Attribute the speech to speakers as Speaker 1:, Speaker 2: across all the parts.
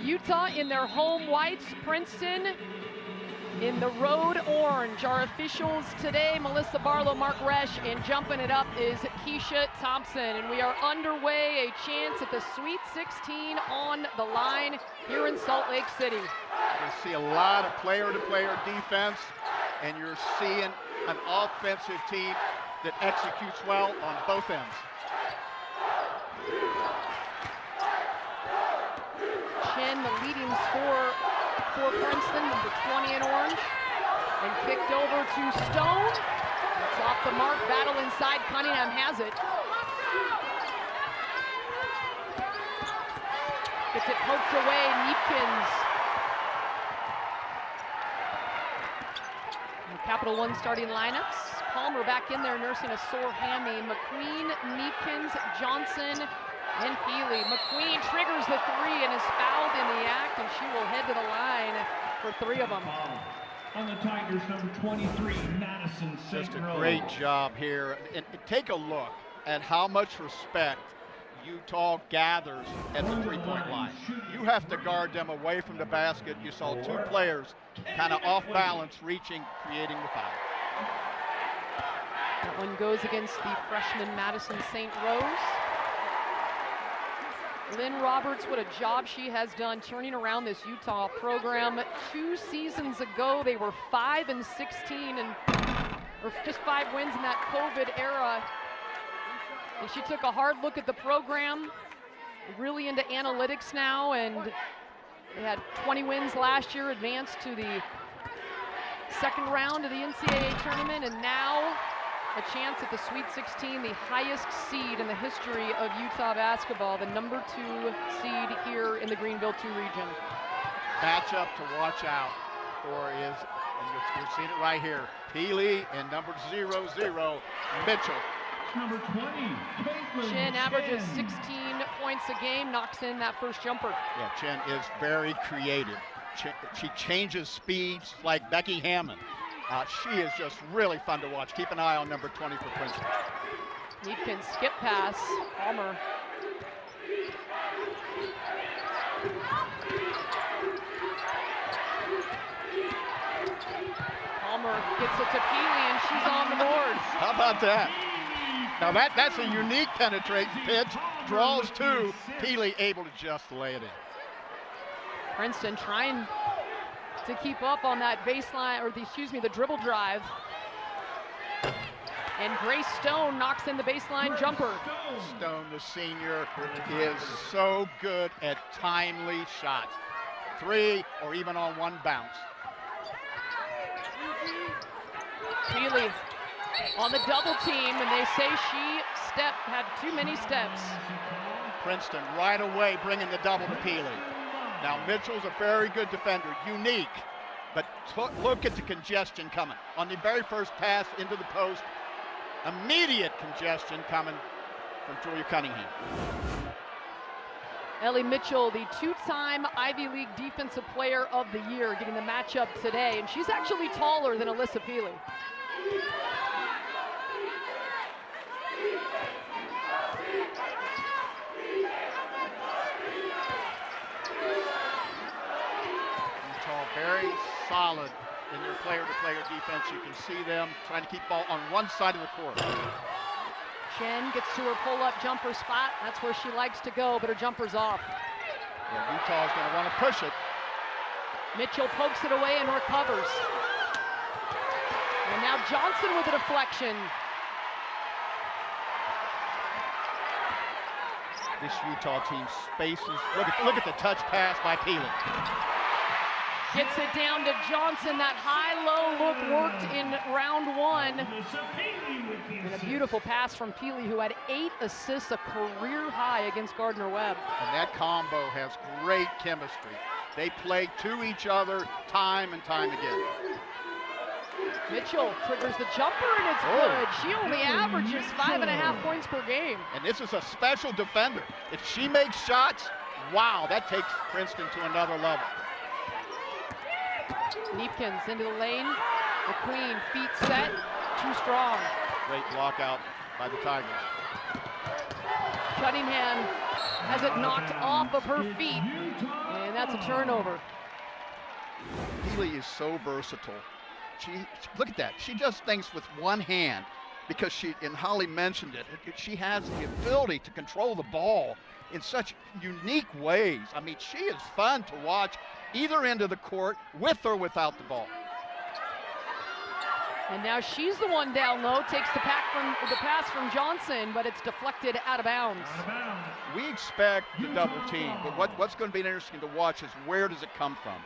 Speaker 1: Utah in their home whites, Princeton in the road orange. Our officials today, Melissa Barlow, Mark Resch, and jumping it up is Keisha Thompson. And we are underway, a chance at the Sweet 16 on the line here in Salt Lake City.
Speaker 2: You see a lot of player-to-player defense, and you're seeing an offensive team that executes well on both ends.
Speaker 1: Chen, the leading scorer for Princeton, number 20 in orange, and kicked over to Stone. It's off the mark, battle inside, Cunningham has it. Gets it poked away, Neepkins. Capital One starting lineups. Palmer back in there nursing a sore hammy. McQueen, Neepkins, Johnson, and Healy. McQueen triggers the three and is fouled in the act, and she will head to the line for three of them.
Speaker 3: On the Tigers, number 23, Madison St.
Speaker 2: Just a great job here. And take a look at how much respect Utah gathers at the three-point line. You have to guard them away from the basket. You saw two players kind of off balance, reaching, creating the foul.
Speaker 1: That one goes against the freshman Madison St. Rose. Lynn Roberts, what a job she has done turning around this Utah program. 2 seasons ago, they were 5-16, or just 5 wins in that COVID era. And she took a hard look at the program, really into analytics now, and they had 20 wins last year, advanced to the second round of the NCAA tournament, and now a chance at the Sweet 16, the highest seed in the history of Utah basketball, the number 2 seed here in the Greenville 2 region.
Speaker 2: Matchup to watch out for is, and you're seeing it right here, Healy and number 00, Mitchell.
Speaker 3: Number 20, Caitlin
Speaker 1: Chen averages
Speaker 3: Chen.
Speaker 1: 16 points a game, knocks in that first jumper.
Speaker 2: Yeah, Chen is very creative. She changes speeds like Becky Hammond. She is just really fun to watch. Keep an eye on number 20 for Princeton.
Speaker 1: Neepkins skip pass, Palmer. Palmer gets it to Peely, and she's on the board.
Speaker 2: How about that? Now that's a unique penetrating pitch. Draws to Peely, able to just lay it in.
Speaker 1: Princeton trying to keep up on that baseline, or the dribble drive. And Grace Stone knocks in the baseline jumper.
Speaker 2: Stone, the senior, is so good at timely shots. 3 or even on 1 bounce.
Speaker 1: Peely on the double team, and they say she had too many steps.
Speaker 2: Princeton right away bringing the double to Peely. Now Mitchell's a very good defender, unique, but look at the congestion coming. On the very first pass into the post, immediate congestion coming from Julia Cunningham.
Speaker 1: Ellie Mitchell, the 2-time Ivy League Defensive Player of the Year, getting the matchup today, and she's actually taller than Alyssa Peely.
Speaker 2: Very solid in their player-to-player defense. You can see them trying to keep ball on one side of the court.
Speaker 1: Chen gets to her pull-up jumper spot. That's where she likes to go, but her jumper's off.
Speaker 2: Yeah, Utah's going to want to push it.
Speaker 1: Mitchell pokes it away and recovers. And now Johnson with a deflection.
Speaker 2: This Utah team spaces. Look at the touch pass by Peely.
Speaker 1: Gets it down to Johnson. That high-low look worked in round 1. And a beautiful pass from Peely, who had 8 assists, a career high against Gardner-Webb.
Speaker 2: And that combo has great chemistry. They play to each other time and time again.
Speaker 1: Mitchell triggers the jumper, and it's good. She only averages 5.5 points per game.
Speaker 2: And this is a special defender. If she makes shots, wow, that takes Princeton to another level.
Speaker 1: Neepkins into the lane. McQueen, feet set, too strong.
Speaker 2: Great block out by the Tigers.
Speaker 1: Cunningham has it knocked off of her feet. And that's a turnover.
Speaker 2: Healy is so versatile. Look at that. She does things with one hand because and Holly mentioned it, she has the ability to control the ball in such unique ways. I mean, she is fun to watch either end of the court, with or without the ball.
Speaker 1: And now she's the one down low, takes the pass from Johnson, but it's deflected out of bounds.
Speaker 2: We expect the double team, but what's going to be interesting to watch is where does it come from?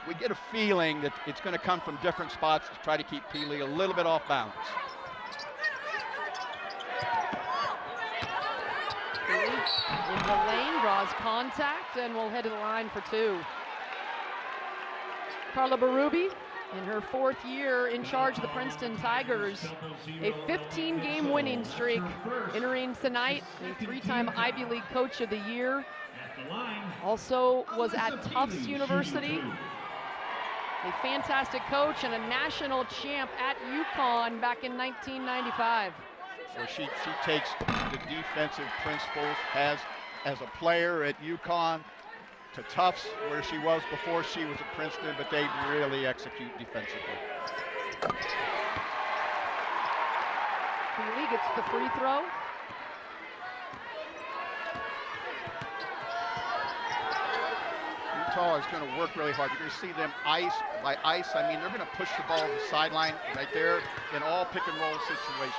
Speaker 2: We get a feeling that it's going to come from different spots to try to keep Peely a little bit off balance.
Speaker 1: Peely in the lane, draws contact, and will head to the line for two. Carla Berube, in her 4th year in charge of the Princeton Tigers, a 15-game winning streak, entering tonight, a 3-time Ivy League Coach of the Year. Also was at Tufts University, a fantastic coach and a national champ at UConn back in 1995.
Speaker 2: So she takes the defensive principles as a player at UConn to Tufts, where she was before she was at Princeton, but they really execute defensively.
Speaker 1: Peely gets the free throw.
Speaker 2: Utah is going to work really hard. You're going to see them ice by ice. I mean, they're going to push the ball to the sideline right there in all pick and roll situations.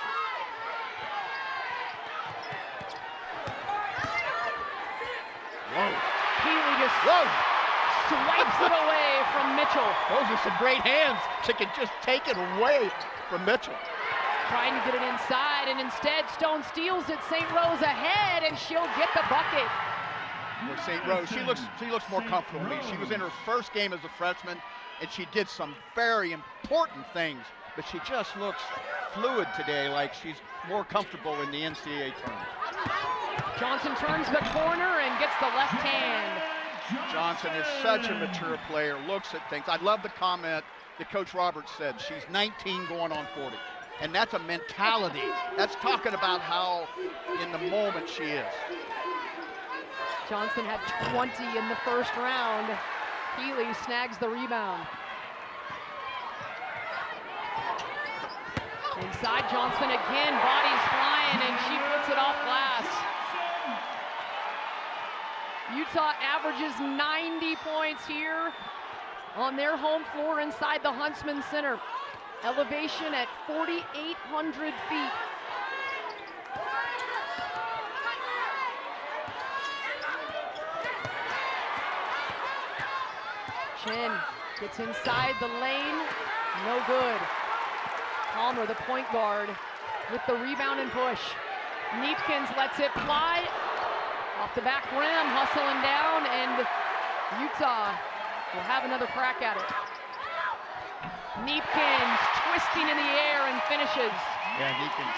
Speaker 2: Whoa.
Speaker 1: Peely just swipes it away from Mitchell.
Speaker 2: Those are some great hands. She can just take it away from Mitchell.
Speaker 1: Trying to get it inside, and instead Stone steals it. St. Rose ahead, and she'll get the bucket.
Speaker 2: With St. Rose, she looks more comfortable to me. She was in her first game as a freshman, and she did some very important things, but she just looks fluid today, like she's more comfortable in the NCAA tournament.
Speaker 1: Johnson turns the corner and gets the left hand.
Speaker 2: Johnson is such a mature player, looks at things. I love the comment that Coach Roberts said, she's 19 going on 40. And that's a mentality. That's talking about how in the moment she is.
Speaker 1: Johnson had 20 in the first round. Peely snags the rebound. Inside Johnson again, bodies flying, and she puts it off glass. Utah averages 90 points here on their home floor inside the Huntsman Center. Elevation at 4,800 feet. Chen gets inside the lane, no good. Palmer, the point guard, with the rebound and push. Neepkins lets it fly. Off the back rim, hustling down, and Utah will have another crack at it. Neepkins twisting in the air and finishes.
Speaker 2: Yeah, Neepkins.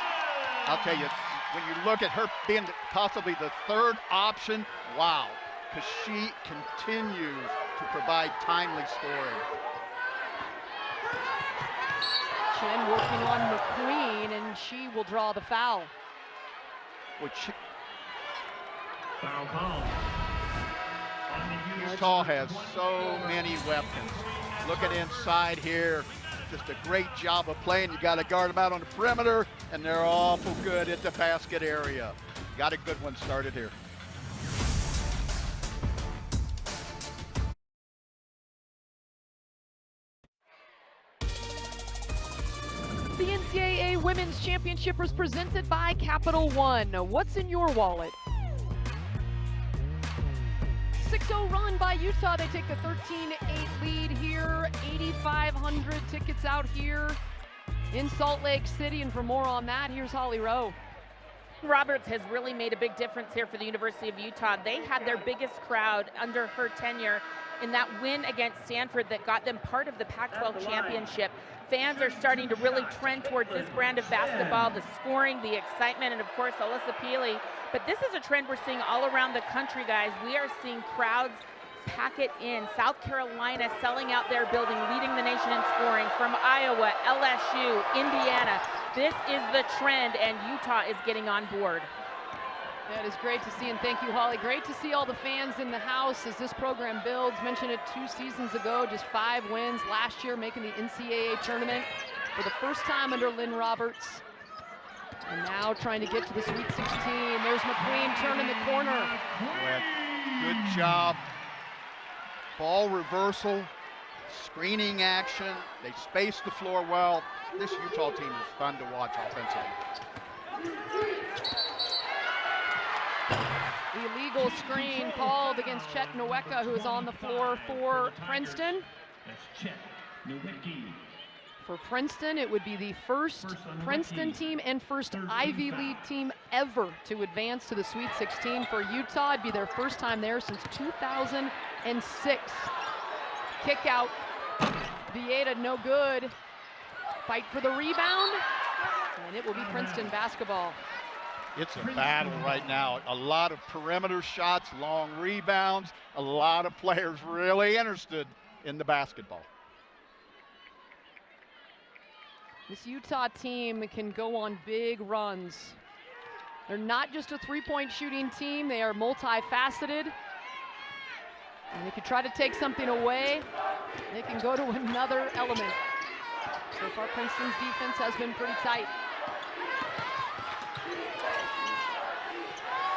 Speaker 2: I'll tell you, when you look at her being possibly the third option, wow, because she continues to provide timely scoring.
Speaker 1: Chen working on McQueen, and she will draw the foul.
Speaker 3: Foul call.
Speaker 2: Utah has so many weapons. Looking inside here, just a great job of playing. You got to guard them out on the perimeter, and they're awful good at the basket area. Got a good one started here.
Speaker 1: The NCAA Women's Championship was presented by Capital One. What's in your wallet? 6-0 run by Utah. They take the 13-8 lead here. 8,500 tickets out here in Salt Lake City. And for more on that, here's Holly Rowe.
Speaker 4: Roberts has really made a big difference here for the University of Utah. They had their biggest crowd under her tenure in that win against Stanford that got them part of the Pac-12 championship. Fans are starting to really trend towards this brand of basketball, the scoring, the excitement, and of course, Alyssa Peely. But this is a trend we're seeing all around the country, guys. We are seeing crowds pack it in. South Carolina selling out their building, leading the nation in scoring, from Iowa, LSU, Indiana. This is the trend, and Utah is getting on board.
Speaker 1: That is great to see, and thank you, Holly. Great to see all the fans in the house as this program builds. Mentioned it 2 seasons ago, just 5 wins. Last year, making the NCAA tournament for the first time under Lynn Roberts. And now trying to get to the Sweet 16. There's McQueen turning the corner.
Speaker 2: Good job. Ball reversal, screening action. They space the floor well. This Utah team is fun to watch offensively.
Speaker 1: Illegal screen called against Chet Nweka, who is on the floor for Princeton.
Speaker 3: That's Chet Nweka.
Speaker 1: For Princeton, it would be the first Princeton team and first Ivy League team ever to advance to the Sweet 16. For Utah, it'd be their first time there since 2006. Kick out. Vieta, no good. Fight for the rebound, and it will be Princeton basketball.
Speaker 2: It's a battle right now. A lot of perimeter shots, long rebounds, a lot of players really interested in the basketball.
Speaker 1: This Utah team can go on big runs. They're not just a 3-point shooting team, they are multifaceted. And if you try to take something away, they can go to another element. So far, Princeton's defense has been pretty tight.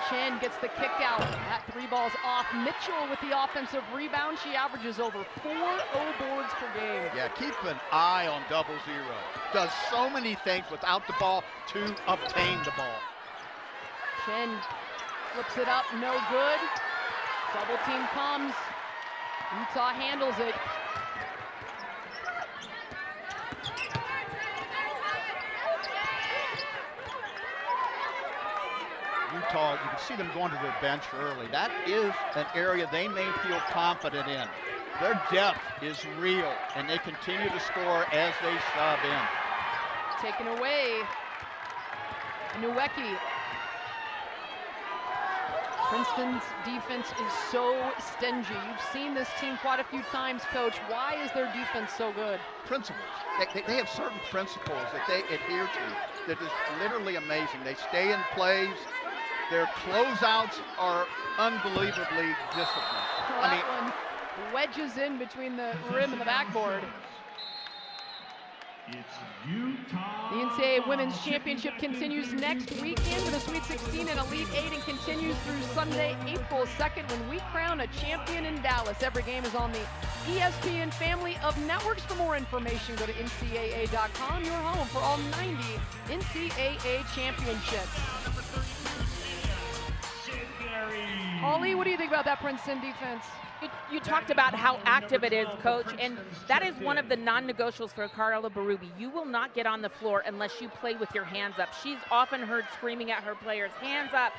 Speaker 1: Chen gets the kick out. That 3 ball's off. Mitchell with the offensive rebound. She averages over 4 boards per game.
Speaker 2: Yeah, keep an eye on 0-0. Does so many things without the ball to obtain the ball.
Speaker 1: Chen flips it up, no good. Double team comes. Utah handles it.
Speaker 2: Utah, you can see them going to their bench early. That is an area they may feel confident in. Their depth is real, and they continue to score as they sub in.
Speaker 1: Taken away. Nweka. Princeton's defense is so stingy. You've seen this team quite a few times, Coach. Why is their defense so good?
Speaker 2: Principles. They have certain principles that they adhere to that is literally amazing. They stay in plays. Their closeouts are unbelievably disciplined.
Speaker 1: Well, that one wedges in between the rim and the backboard.
Speaker 3: It's Utah.
Speaker 1: The NCAA Women's Championship continues next weekend with a Sweet 16 and Elite 8, and continues through Sunday, April 2nd, when we crown a champion in Dallas. Every game is on the ESPN family of networks. For more information, go to NCAA.com, your home for all 90 NCAA championships. Holly, what do you think about that Princeton defense?
Speaker 4: You talked about how active it is, Coach, and that is one of the non-negotiables for Carla Berube. You will not get on the floor unless you play with your hands up. She's often heard screaming at her players, hands up,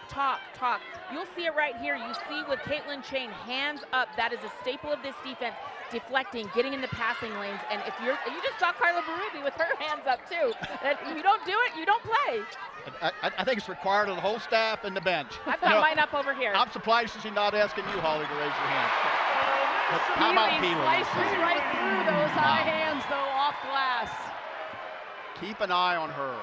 Speaker 4: talk, talk. You'll see it right here. You see with Caitlin Chain, hands up. That is a staple of this defense, deflecting, getting in the passing lanes. And if you just saw Carla Berube with her hands up too. That you don't do it, you don't play.
Speaker 2: I think it's required of the whole staff and the bench.
Speaker 4: I've got mine up over here.
Speaker 2: I'm surprised she's not asking you, Holly, to raise your hand. But how about Peely?
Speaker 1: Slices right through those high hands, though, off glass.
Speaker 2: Keep an eye on her.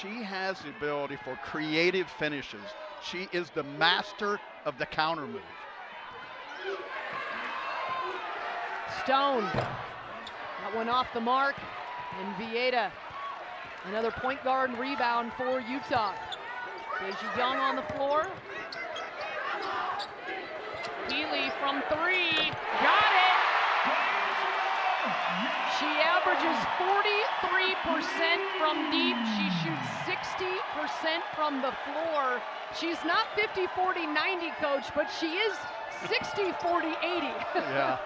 Speaker 2: She has the ability for creative finishes. She is the master of the counter move.
Speaker 1: Stone. That one off the mark. And Vieta. Another point guard rebound for Utah. Deja Young on the floor. Peely from 3. Got it! She averages 43% from deep. She shoots 60% from the floor. She's not 50-40-90, Coach, but she is 60-40-80.
Speaker 2: Yeah,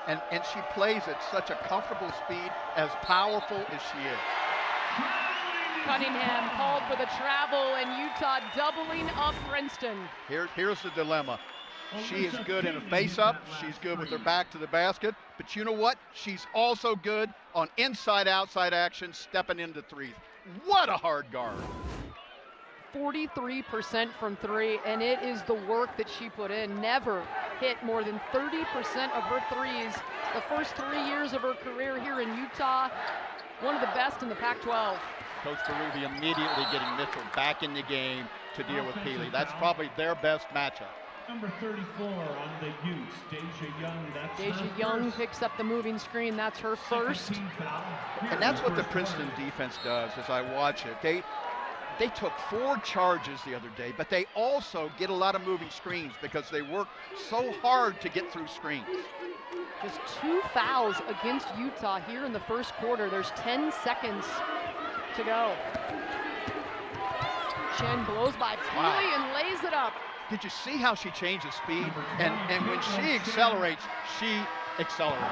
Speaker 2: and she plays at such a comfortable speed, as powerful as she is.
Speaker 1: Cunningham called for the travel, and Utah doubling up Princeton.
Speaker 2: Here's the dilemma. She is good in a face-up. She's good with her back to the basket. But you know what? She's also good on inside-outside action, stepping into threes. What a hard guard.
Speaker 1: 43% from 3, and it is the work that she put in. Never hit more than 30% of her threes the first 3 years of her career here in Utah. One of the best in the Pac-12.
Speaker 2: Coach Berube immediately getting Mitchell back in the game, to deal with Peely. That's probably their best matchup.
Speaker 3: Number 34 on the Utes, Deja Young. That's
Speaker 1: Deja
Speaker 3: her
Speaker 1: Young
Speaker 3: first.
Speaker 1: picks up the moving screen. That's her first.
Speaker 3: 17 foul.
Speaker 2: And that's what the Princeton defense does as I watch it. They took 4 charges the other day, but they also get a lot of moving screens because they work so hard to get through screens.
Speaker 1: Just 2 fouls against Utah here in the first quarter. There's 10 seconds to go. Chen blows by Peely and lays it up.
Speaker 2: Did you see how she changes speed? And when she accelerates, she accelerates.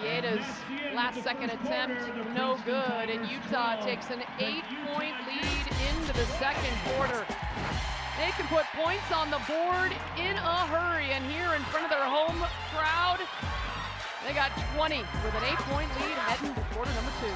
Speaker 1: Vieda's last second attempt, no good, and Utah takes an 8-point lead into the second quarter. They can put points on the board in a hurry, and here in front of their home crowd, they got 20 with an 8-point lead heading to quarter number 2.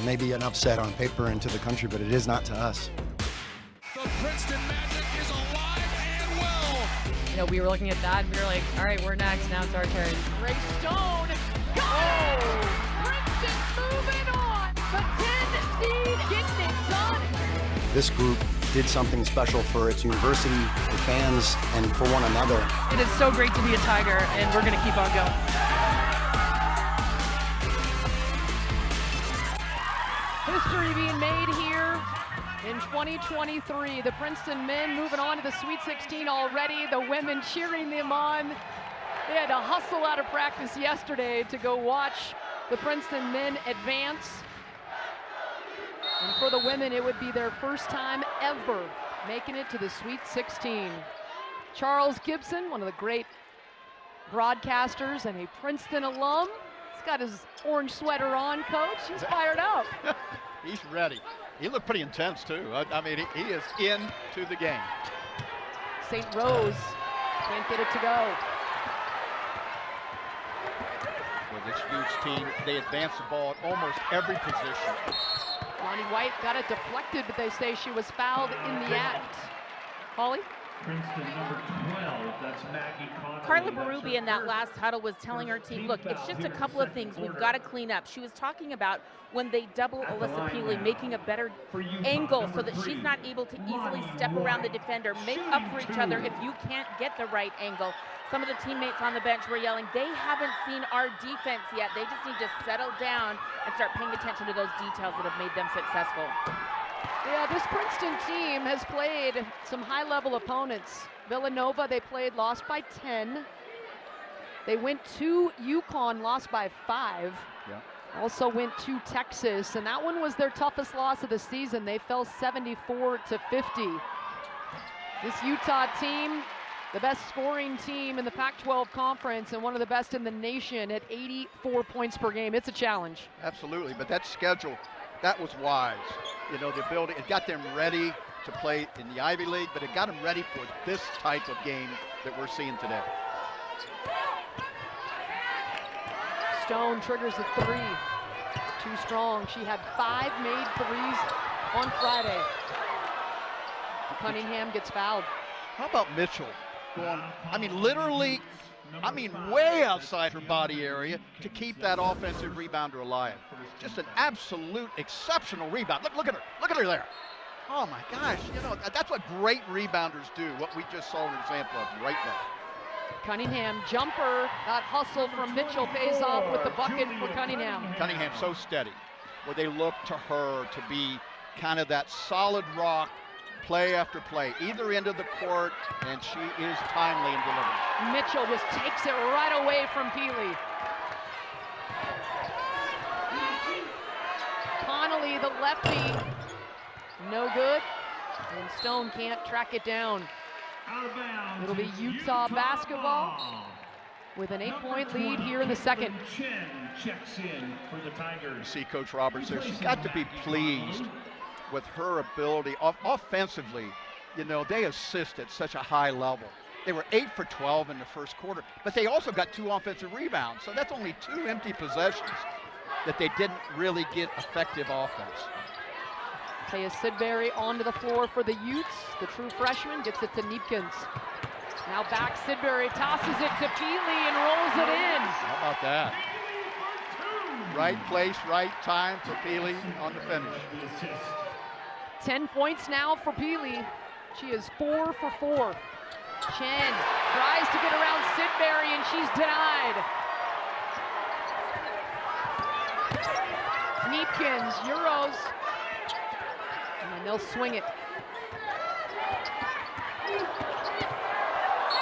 Speaker 5: Maybe an upset on paper and to the country, but it is not to us.
Speaker 6: The Princeton Magic is alive and well.
Speaker 7: You know, we were looking at that and we were like, all right, we're next. Now it's our turn.
Speaker 1: Ray Stone, go! Princeton moving on. The 10 seed getting it done.
Speaker 5: This group did something special for its university, the fans, and for one another.
Speaker 7: It is so great to be a Tiger, and we're going to keep on going.
Speaker 1: History being made here in 2023. The Princeton men moving on to the Sweet 16 already. The women cheering them on. They had to hustle out of practice yesterday to go watch the Princeton men advance. And for the women, it would be their first time ever making it to the Sweet 16. Charles Gibson, one of the great broadcasters and a Princeton alum. He's got his orange sweater on, Coach. He's fired up.
Speaker 2: He's ready. He looked pretty intense, too. I mean, he is into the game.
Speaker 1: St. Rose can't get it to go.
Speaker 2: Well, this Utes team, they advance the ball at almost every position.
Speaker 1: Lonnie White got it deflected, but they say she was fouled in the act. Holly?
Speaker 3: Princeton number 12, that's Maggie Connolly.
Speaker 4: Carla
Speaker 3: That's her
Speaker 4: Berube in that
Speaker 3: first.
Speaker 4: last huddle was telling her team, look, it's just a couple of things we've got to clean up. She was talking about when they double
Speaker 3: At the
Speaker 4: Alyssa
Speaker 3: line
Speaker 4: Peely,
Speaker 3: now.
Speaker 4: making a better
Speaker 3: For Utah,
Speaker 4: angle
Speaker 3: number
Speaker 4: so that
Speaker 3: 3,
Speaker 4: she's not able to easily
Speaker 3: Lonnie
Speaker 4: step around the
Speaker 3: White.
Speaker 4: defender, make
Speaker 3: Shooting
Speaker 4: up for each other
Speaker 3: 2.
Speaker 4: if you can't get the right angle. Some of the teammates on the bench were yelling, they haven't seen our defense yet. They just need to settle down and start paying attention to those details that have made them successful.
Speaker 1: Yeah, this Princeton team has played some high-level opponents. Villanova, they played, lost by 10. They went to UConn, lost by 5.
Speaker 2: Yeah.
Speaker 1: Also went to Texas, and that one was their toughest loss of the season. They fell 74-50. This Utah team, the best scoring team in the Pac-12 conference and one of the best in the nation at 84 points per game. It's a challenge.
Speaker 2: Absolutely, but that schedule, that was wise. You know, the ability, it got them ready to play in the Ivy League, but it got them ready for this type of game that we're seeing today.
Speaker 1: Stone triggers a 3. Too strong. She had 5 made threes on Friday. Cunningham gets fouled.
Speaker 2: How about Mitchell going, I mean, literally, I mean, way outside her body area to keep that offensive rebounder alive. Just an absolute exceptional rebound. Look at her. Look at her there. Oh my gosh, you know, that's what great rebounders do, what we just saw an example of right there.
Speaker 1: Cunningham jumper. That hustle from Mitchell pays off with the bucket for Cunningham.
Speaker 2: Cunningham so steady, where they look to her to be kind of that solid rock, play after play, either end of the court, and she is timely in delivering.
Speaker 1: Mitchell just takes it right away from Peely. Connolly, the lefty, no good, and Stone can't track it down.
Speaker 3: Out of bounds.
Speaker 1: It'll be
Speaker 3: It's
Speaker 1: Utah basketball with an 8-point lead here in the second.
Speaker 3: Chen checks in for the Tigers.
Speaker 2: See Coach Roberts there, she's got to be pleased with her ability offensively. You know, they assist at such a high level. They were 8 for 12 in the first quarter, but they also got 2 offensive rebounds. So that's only 2 empty possessions that they didn't really get effective offense.
Speaker 1: Taya Sidbury onto the floor for the Utes. The true freshman gets it to Neepkins. Now back Sidbury, tosses it to Peely and rolls it in.
Speaker 2: How about that? Right place, right time for Peely on the finish.
Speaker 1: 10 points now for Peely. She is 4 for 4. Chen tries to get around Sidbury and she's denied. Neepkins, Euros. And they'll swing it.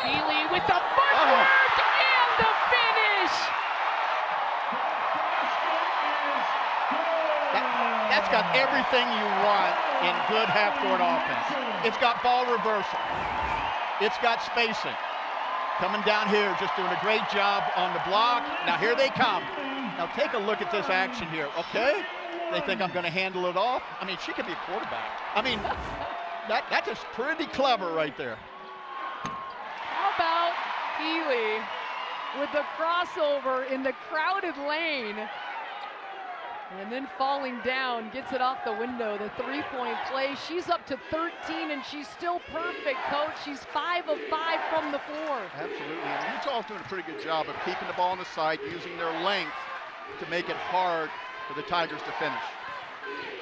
Speaker 1: Peely with the footwork and the finish.
Speaker 2: That's got everything you want in good half-court offense. It's got ball reversal. It's got spacing. Coming down here, just doing a great job on the block. Now here they come. Now take a look at this action here, okay? They think I'm gonna handle it off. I mean, she could be a quarterback. I mean, that's just pretty clever right there.
Speaker 1: How about Peely with the crossover in the crowded lane and then falling down, gets it off the window, the three-point play. She's up to 13 and she's still perfect, Coach. She's 5 of 5 from the floor.
Speaker 2: Absolutely, and Utah's doing a pretty good job of keeping the ball on the side, using their length to make it hard for the Tigers to finish.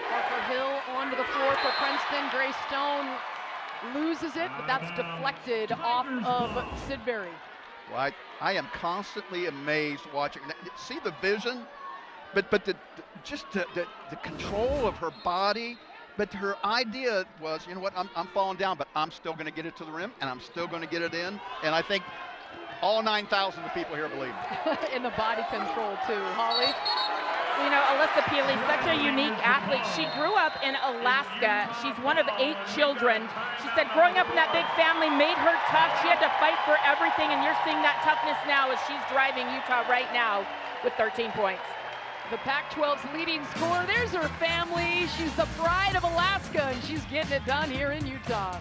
Speaker 1: Parker Hill onto the floor for Princeton. Grace Stone loses it, but that's deflected off of Sidbury.
Speaker 2: Well, I am constantly amazed watching. See the vision, but the control of her body. But her idea was, you know what, I'm falling down, but I'm still going to get it to the rim, and I'm still going to get it in. And I think all 9,000 of people here believe it.
Speaker 1: In the body control too, Holly.
Speaker 4: You know, Alyssa Peely, such a unique athlete. She grew up in Alaska. She's one of 8 children. She said growing up in that big family made her tough. She had to fight for everything, and you're seeing that toughness now as she's driving Utah right now with 13 points.
Speaker 1: The Pac-12's leading scorer, there's her family. She's the pride of Alaska, and she's getting it done here in Utah.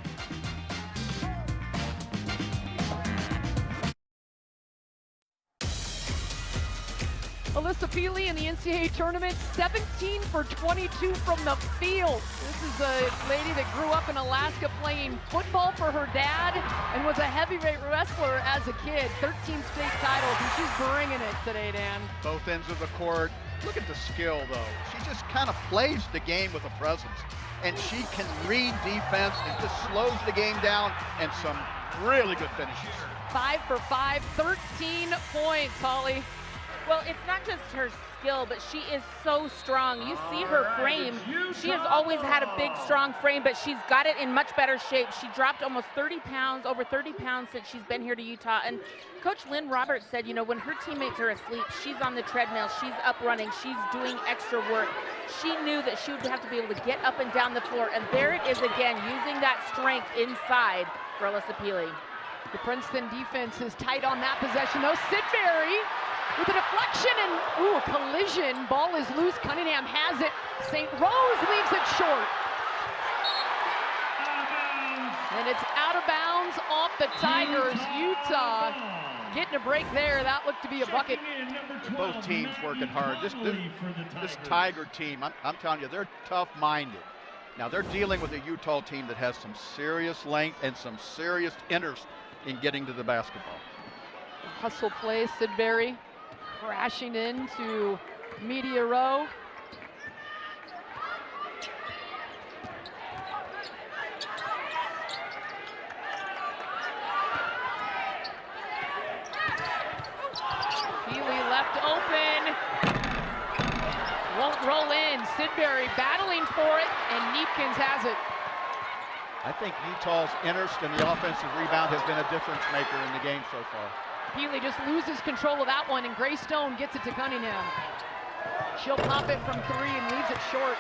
Speaker 1: Alyssa Peely in the NCAA tournament, 17 for 22 from the field. This is a lady that grew up in Alaska playing football for her dad and was a heavyweight wrestler as a kid. 13 state titles, and she's bringing it today, Dan.
Speaker 2: Both ends of the court. Look at the skill, though. She just kind of plays the game with a presence, and she can read defense and just slows the game down, and some really good finishes.
Speaker 1: 5 for 5, 13 points, Holly.
Speaker 4: Well, it's not just her skill, but she is so strong. You see her frame. She has always had a big, strong frame, but she's got it in much better shape. She dropped almost 30 pounds, over 30 pounds since she's been here to Utah. And Coach Lynn Roberts said, you know, when her teammates are asleep, she's on the treadmill, she's up running, she's doing extra work. She knew that she would have to be able to get up and down the floor. And there it is again, using that strength inside for Alyssa Peely.
Speaker 1: The Princeton defense is tight on that possession, though. Sidbury with a deflection and, ooh, a collision. Ball is loose. Cunningham has it. St. Rose leaves it short. And it's out of bounds off the Tigers. Utah getting a break there. That looked to be a bucket.
Speaker 2: Both teams working hard. This Tiger team, I'm telling you, they're tough-minded. Now, they're dealing with a Utah team that has some serious length and some serious interest in getting to the basketball.
Speaker 1: Hustle play, Sidbury crashing into media row. Peely left open. Won't roll in. Sidbury battling for it, and Neepkins has it.
Speaker 2: I think Utah's interest in the offensive rebound has been a difference maker in the game so far.
Speaker 1: Peely just loses control of that one, and Grace Stone gets it to Cunningham. She'll pop it from 3 and leaves it short.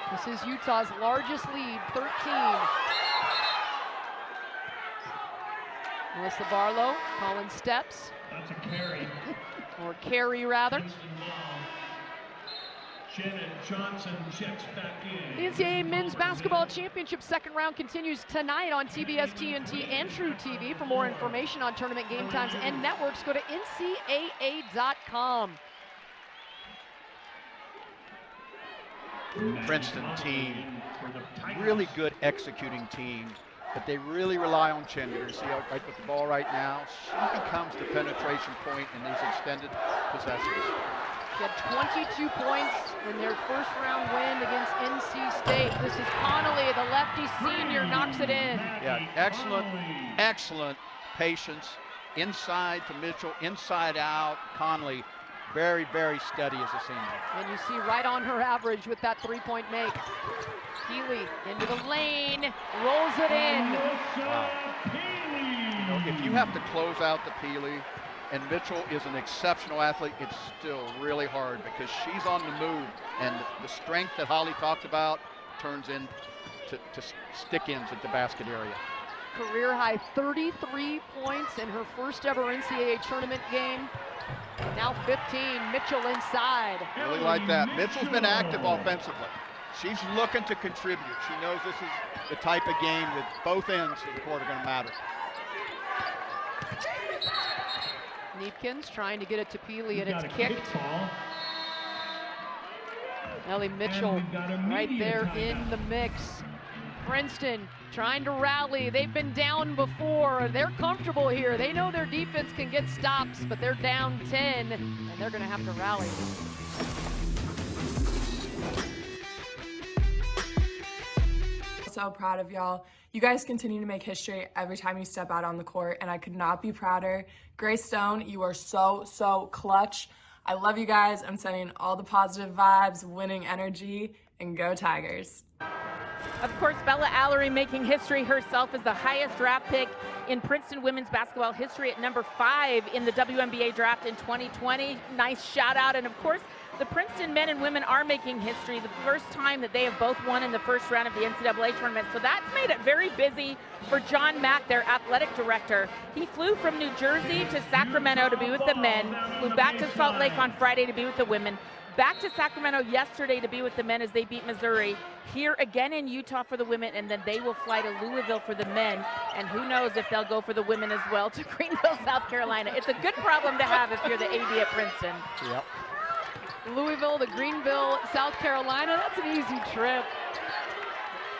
Speaker 1: This is Utah's largest lead, 13. Melissa Barlow calling steps.
Speaker 3: That's a carry.
Speaker 1: Or carry, rather.
Speaker 3: Shannon Johnson checks back in.
Speaker 1: The NCAA Men's Basketball Championship second round continues tonight on TBS, TNT, and True TV. For more information on tournament game times and networks, go to ncaa.com.
Speaker 2: Princeton team, really good executing team, but they really rely on Chen. You're going to see how right with the ball right now. She becomes the penetration point in these extended possessions.
Speaker 1: She had 22 points in their first round win against NC State. This is Connolly, the lefty senior, knocks it in.
Speaker 2: Yeah, excellent patience. Inside to Mitchell, inside out. Connolly, very, very steady as a senior.
Speaker 1: And you see right on her average with that three-point make. Healy into the lane, rolls it in.
Speaker 2: Wow. You know, if you have to close out the Peely, and Mitchell is an exceptional athlete, it's still really hard because she's on the move, and the strength that Holly talked about turns into stick-ins at the basket area.
Speaker 1: Career high 33 points in her first ever NCAA tournament game. Now 15, Mitchell inside.
Speaker 2: Really like that. Mitchell's been active offensively. She's looking to contribute. She knows this is the type of game that both ends of the court are going to matter.
Speaker 1: Neepkins trying to get it to Peely, and it's kicked. Ellie Mitchell right there in the mix. Princeton trying to rally. They've been down before. They're comfortable here. They know their defense can get stops, but they're down 10, and they're going to have to rally.
Speaker 8: So proud of y'all. You guys continue to make history every time you step out on the court, and I could not be prouder. Grace Stone, you are so clutch. I love you guys. I'm sending all the positive vibes, winning energy, and go Tigers.
Speaker 4: Of course, Bella Allery making history herself as the highest draft pick in Princeton women's basketball history at number 5 in the WNBA draft in 2020. Nice shout out. And of course, the Princeton men and women are making history, the first time that they have both won in the first round of the NCAA tournament. So that's made it very busy for John Mack, their athletic director. He flew from New Jersey to Sacramento to be with the men, flew back to Salt Lake on Friday to be with the women, back to Sacramento yesterday to be with the men as they beat Missouri, here again in Utah for the women, and then they will fly to Louisville for the men, and who knows if they'll go for the women as well to Greenville, South Carolina. It's a good problem to have if you're the AD at Princeton.
Speaker 2: Yep.
Speaker 1: Louisville to Greenville, South Carolina, that's an easy trip.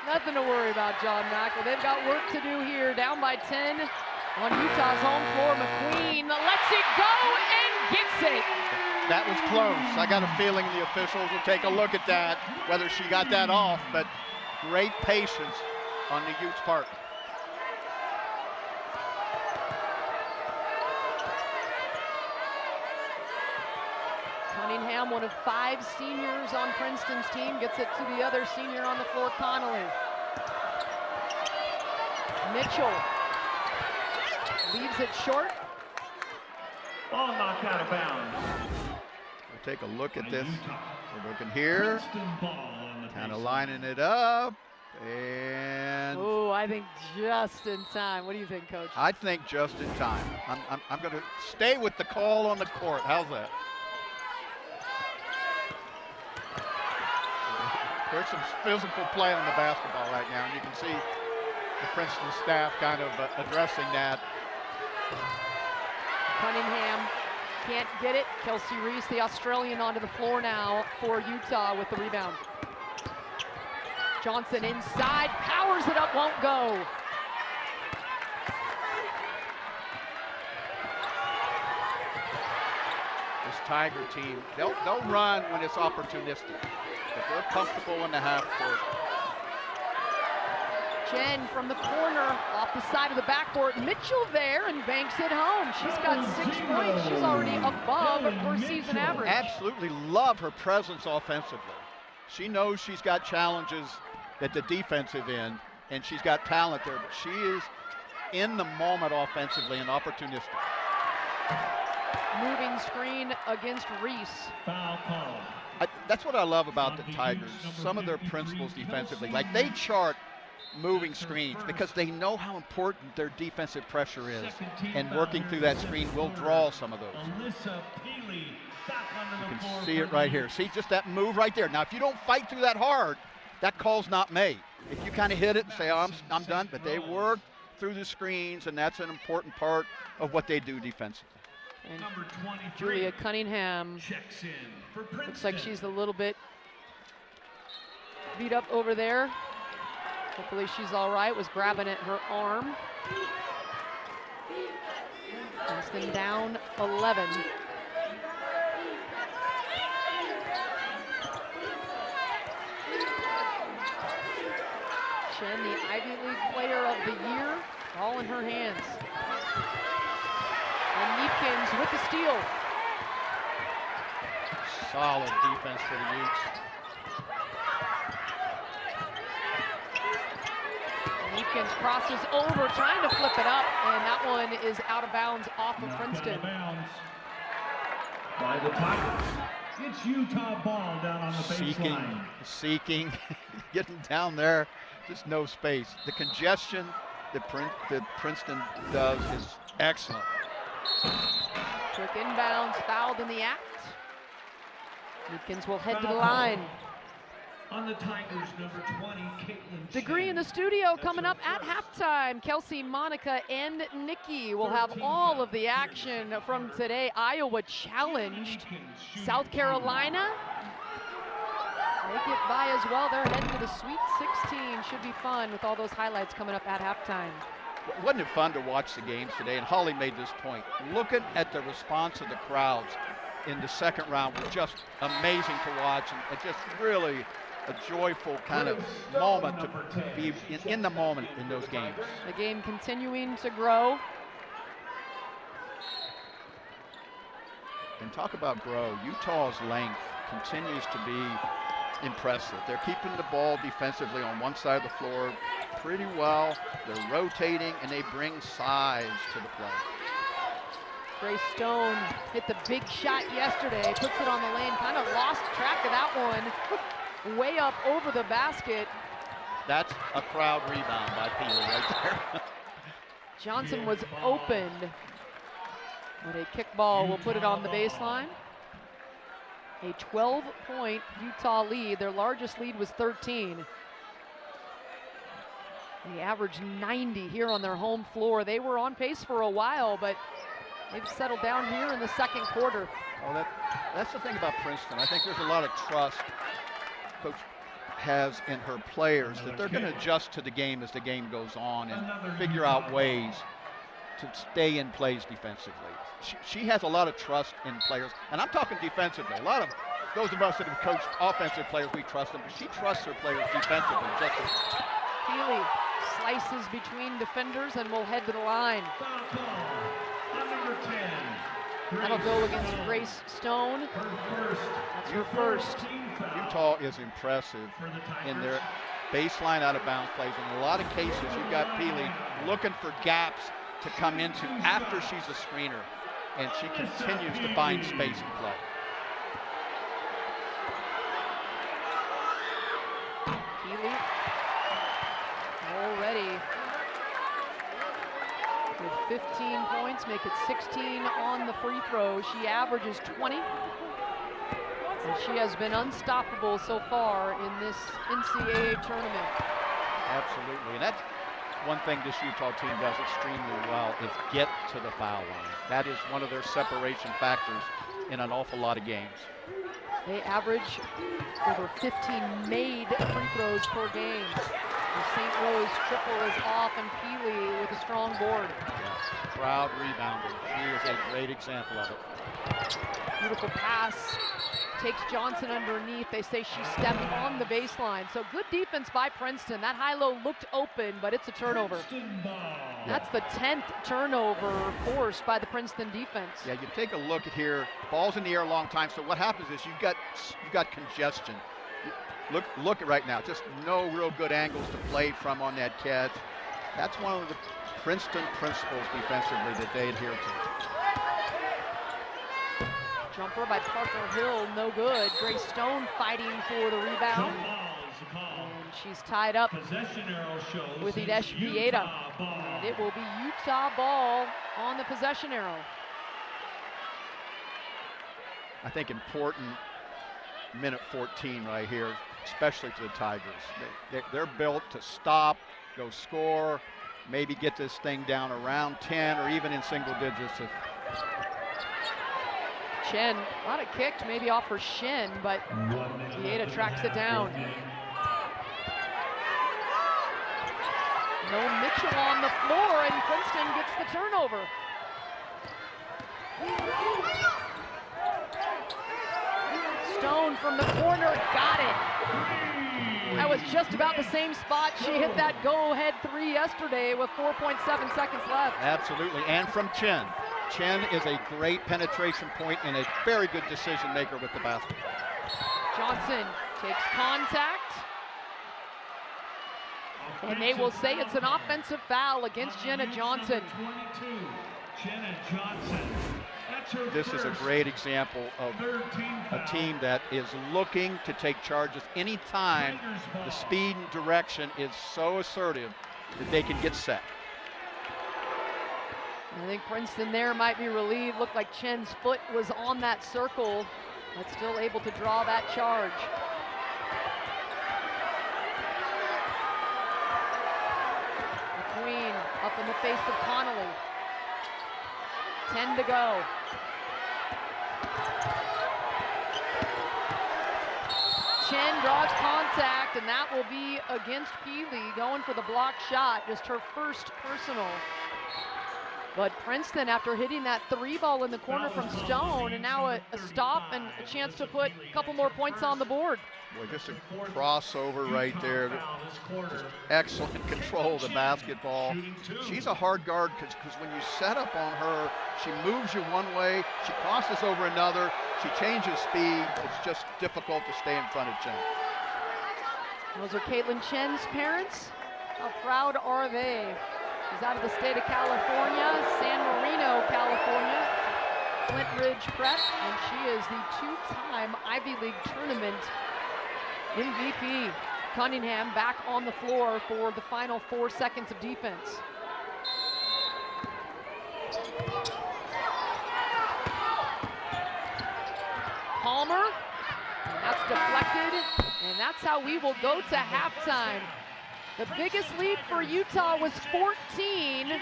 Speaker 1: Nothing to worry about, John Mack. Well, they've got work to do here, down by 10 on Utah's home floor. McQueen lets it go and gets it.
Speaker 2: That was close. I got a feeling the officials will take a look at that, whether she got that off, but great patience on the Utes' part.
Speaker 1: Cunningham, one of 5 seniors on Princeton's team, gets it to the other senior on the floor, Connolly. Mitchell leaves it short.
Speaker 3: Ball knocked out of bounds.
Speaker 2: We'll take a look at this. We're looking here, kind of lining it up, and
Speaker 1: Oh, I think just in time. What do you think, Coach?
Speaker 2: I think just in time. I'm going to stay with the call on the court. How's that? There's some physical play on the basketball right now, and you can see the Princeton staff kind of addressing that.
Speaker 1: Cunningham can't get it. Kelsey Reese, the Australian, onto the floor now for Utah with the rebound. Johnson inside, powers it up, won't go.
Speaker 2: This Tiger team, they'll run when it's opportunistic, but they're comfortable in the half court.
Speaker 1: Jen from the corner, off the side of the backboard. Mitchell there and banks it home. She's got 6 points. She's already above her season average.
Speaker 2: Absolutely love her presence offensively. She knows she's got challenges at the defensive end, and she's got talent there, but she is in the moment offensively and opportunistic.
Speaker 1: Moving screen against Reese.
Speaker 3: Foul call.
Speaker 2: That's what I love about the Tigers, some of their principles defensively. Like, they chart moving screens because they know how important their defensive pressure is, and working through that screen will draw some of those.
Speaker 3: Alyssa Peely.
Speaker 2: You can see it right here. See just that move right there. Now, if you don't fight through that hard, that call's not made. If you kind of hit it and say, oh, I'm done, but they work through the screens, and that's an important part of what they do defensively.
Speaker 1: And Julia Cunningham looks like she's a little bit beat up over there. Hopefully she's all right. Was grabbing at her arm. Princeton down 11. Chen, the Ivy League Player of the Year, all in her hands. And Neepkins with the steal.
Speaker 2: Solid defense for the Utes.
Speaker 1: Neepkins crosses over, trying to flip it up, and that one is out of bounds off of Princeton.
Speaker 3: By the Tigers. It's Utah ball down on the baseline.
Speaker 2: Seeking, getting down there, just no space. The congestion that Princeton does is excellent.
Speaker 1: Quick inbounds, fouled in the act. Neepkins will head to the line.
Speaker 3: On the Tigers, number 20, Caitlin
Speaker 1: Degree
Speaker 3: Chen.
Speaker 1: in the studio coming up at halftime. Kelsey, Monica, and Nikki will have all of the action from today. Iowa challenged South Carolina. They get by as well. They're heading to the Sweet 16. Should be fun with all those highlights coming up at halftime.
Speaker 2: Wasn't it fun to watch the games today? And Holly made this point. Looking at the response of the crowds in the second round was just amazing to watch, and just really a joyful kind of moment to be in the moment in those games.
Speaker 1: The game continuing to grow.
Speaker 2: And talk about grow. Utah's length continues to be impressive. They're keeping the ball defensively on one side of the floor pretty well. They're rotating, and they bring size to the play.
Speaker 1: Grace Stone hit the big shot yesterday, puts it on the lane, kind of lost track of that one. Way up over the basket.
Speaker 2: That's a crowd rebound by Peely right there.
Speaker 1: Johnson was opened, but a kickball will put it on the baseline. A 12-point Utah lead. Their largest lead was 13. They averaged 90 here on their home floor. They were on pace for a while, but they've settled down here in the second quarter.
Speaker 2: Oh, that's the thing about Princeton. I think there's a lot of trust Coach has in her players that they're going to adjust to the game as the game goes on and figure out ways to stay in plays defensively. She has a lot of trust in players, and I'm talking defensively. A lot of those of us that have coached offensive players, we trust them, but she trusts her players defensively.
Speaker 1: Peely slices between defenders and will head to the line. That'll go against Grace Stone. That's her first.
Speaker 2: Utah is impressive in their baseline out of bounds plays. In a lot of cases, you've got Peely looking for gaps to come into after she's a screener, and she continues to find space and play.
Speaker 1: Peely already with 15 points, make it 16 on the free throw. She averages 20. And she has been unstoppable so far in this NCAA tournament.
Speaker 2: Absolutely, and that's one thing this Utah team does extremely well is get to the foul line. That is one of their separation factors in an awful lot of games.
Speaker 1: They average over 15 made free throws per game. The St. Rose triple is off, and Peely with a strong board.
Speaker 2: Yeah. Crowd rebounding. She is a great example of it.
Speaker 1: Beautiful pass. Takes Johnson underneath. They say she stepped on the baseline. So good defense by Princeton. That high-low looked open, but it's a turnover. That's the 10th turnover forced by the Princeton defense.
Speaker 2: Yeah, you take a look at here. Ball's in the air a long time. So what happens is you've got congestion. Look at right now. Just no real good angles to play from on that catch. That's one of the Princeton principles defensively that they adhere to.
Speaker 1: Jumper by Parker Hill, no good. Grace Stone fighting for the rebound. And she's tied up with Idesh Vieta. And it will be Utah ball on the possession arrow.
Speaker 2: I think, important minute 14 right here, especially to the Tigers. They're built to stop, go score, maybe get this thing down around 10 or even in single digits.
Speaker 1: Chen, a lot of kicked, maybe off her shin, but Vieta tracks it down. No Mitchell on the floor, and Princeton gets the turnover. Stone from the corner, got it. That was just about the same spot she hit that go-ahead three yesterday with 4.7 seconds left.
Speaker 2: Absolutely, and from Chen. Chen is a great penetration point and a very good decision maker with the basketball.
Speaker 1: Johnson takes contact. And they will say it's an offensive foul against Jenna Johnson.
Speaker 3: 22, Jenna Johnson. That's her
Speaker 2: This is a great example of a team that is looking to take charges anytime the speed and direction is so assertive that they can get set.
Speaker 1: I think Princeton there might be relieved. Looked like Chen's foot was on that circle, but still able to draw that charge. McQueen up in the face of Connolly. 10 to go. Chen draws contact, and that will be against Peely, going for the block shot, just her first personal. But Princeton, after hitting that three ball in the corner from Stone, and now a stop and a chance to put a couple more points on the board.
Speaker 2: Boy, just a crossover right there. Just excellent control of the basketball. She's a hard guard because when you set up on her, she moves you one way, she crosses over another, she changes speed. It's just difficult to stay in front of Chen.
Speaker 1: Those are Caitlin Chen's parents. How proud are they? She's out of the state of California, San Marino, California, Flint Ridge Prep, and she is the two-time Ivy League tournament MVP. Cunningham back on the floor for the final 4 seconds of defense. Palmer, and that's deflected, and that's how we will go to halftime. The biggest lead for Utah was 14,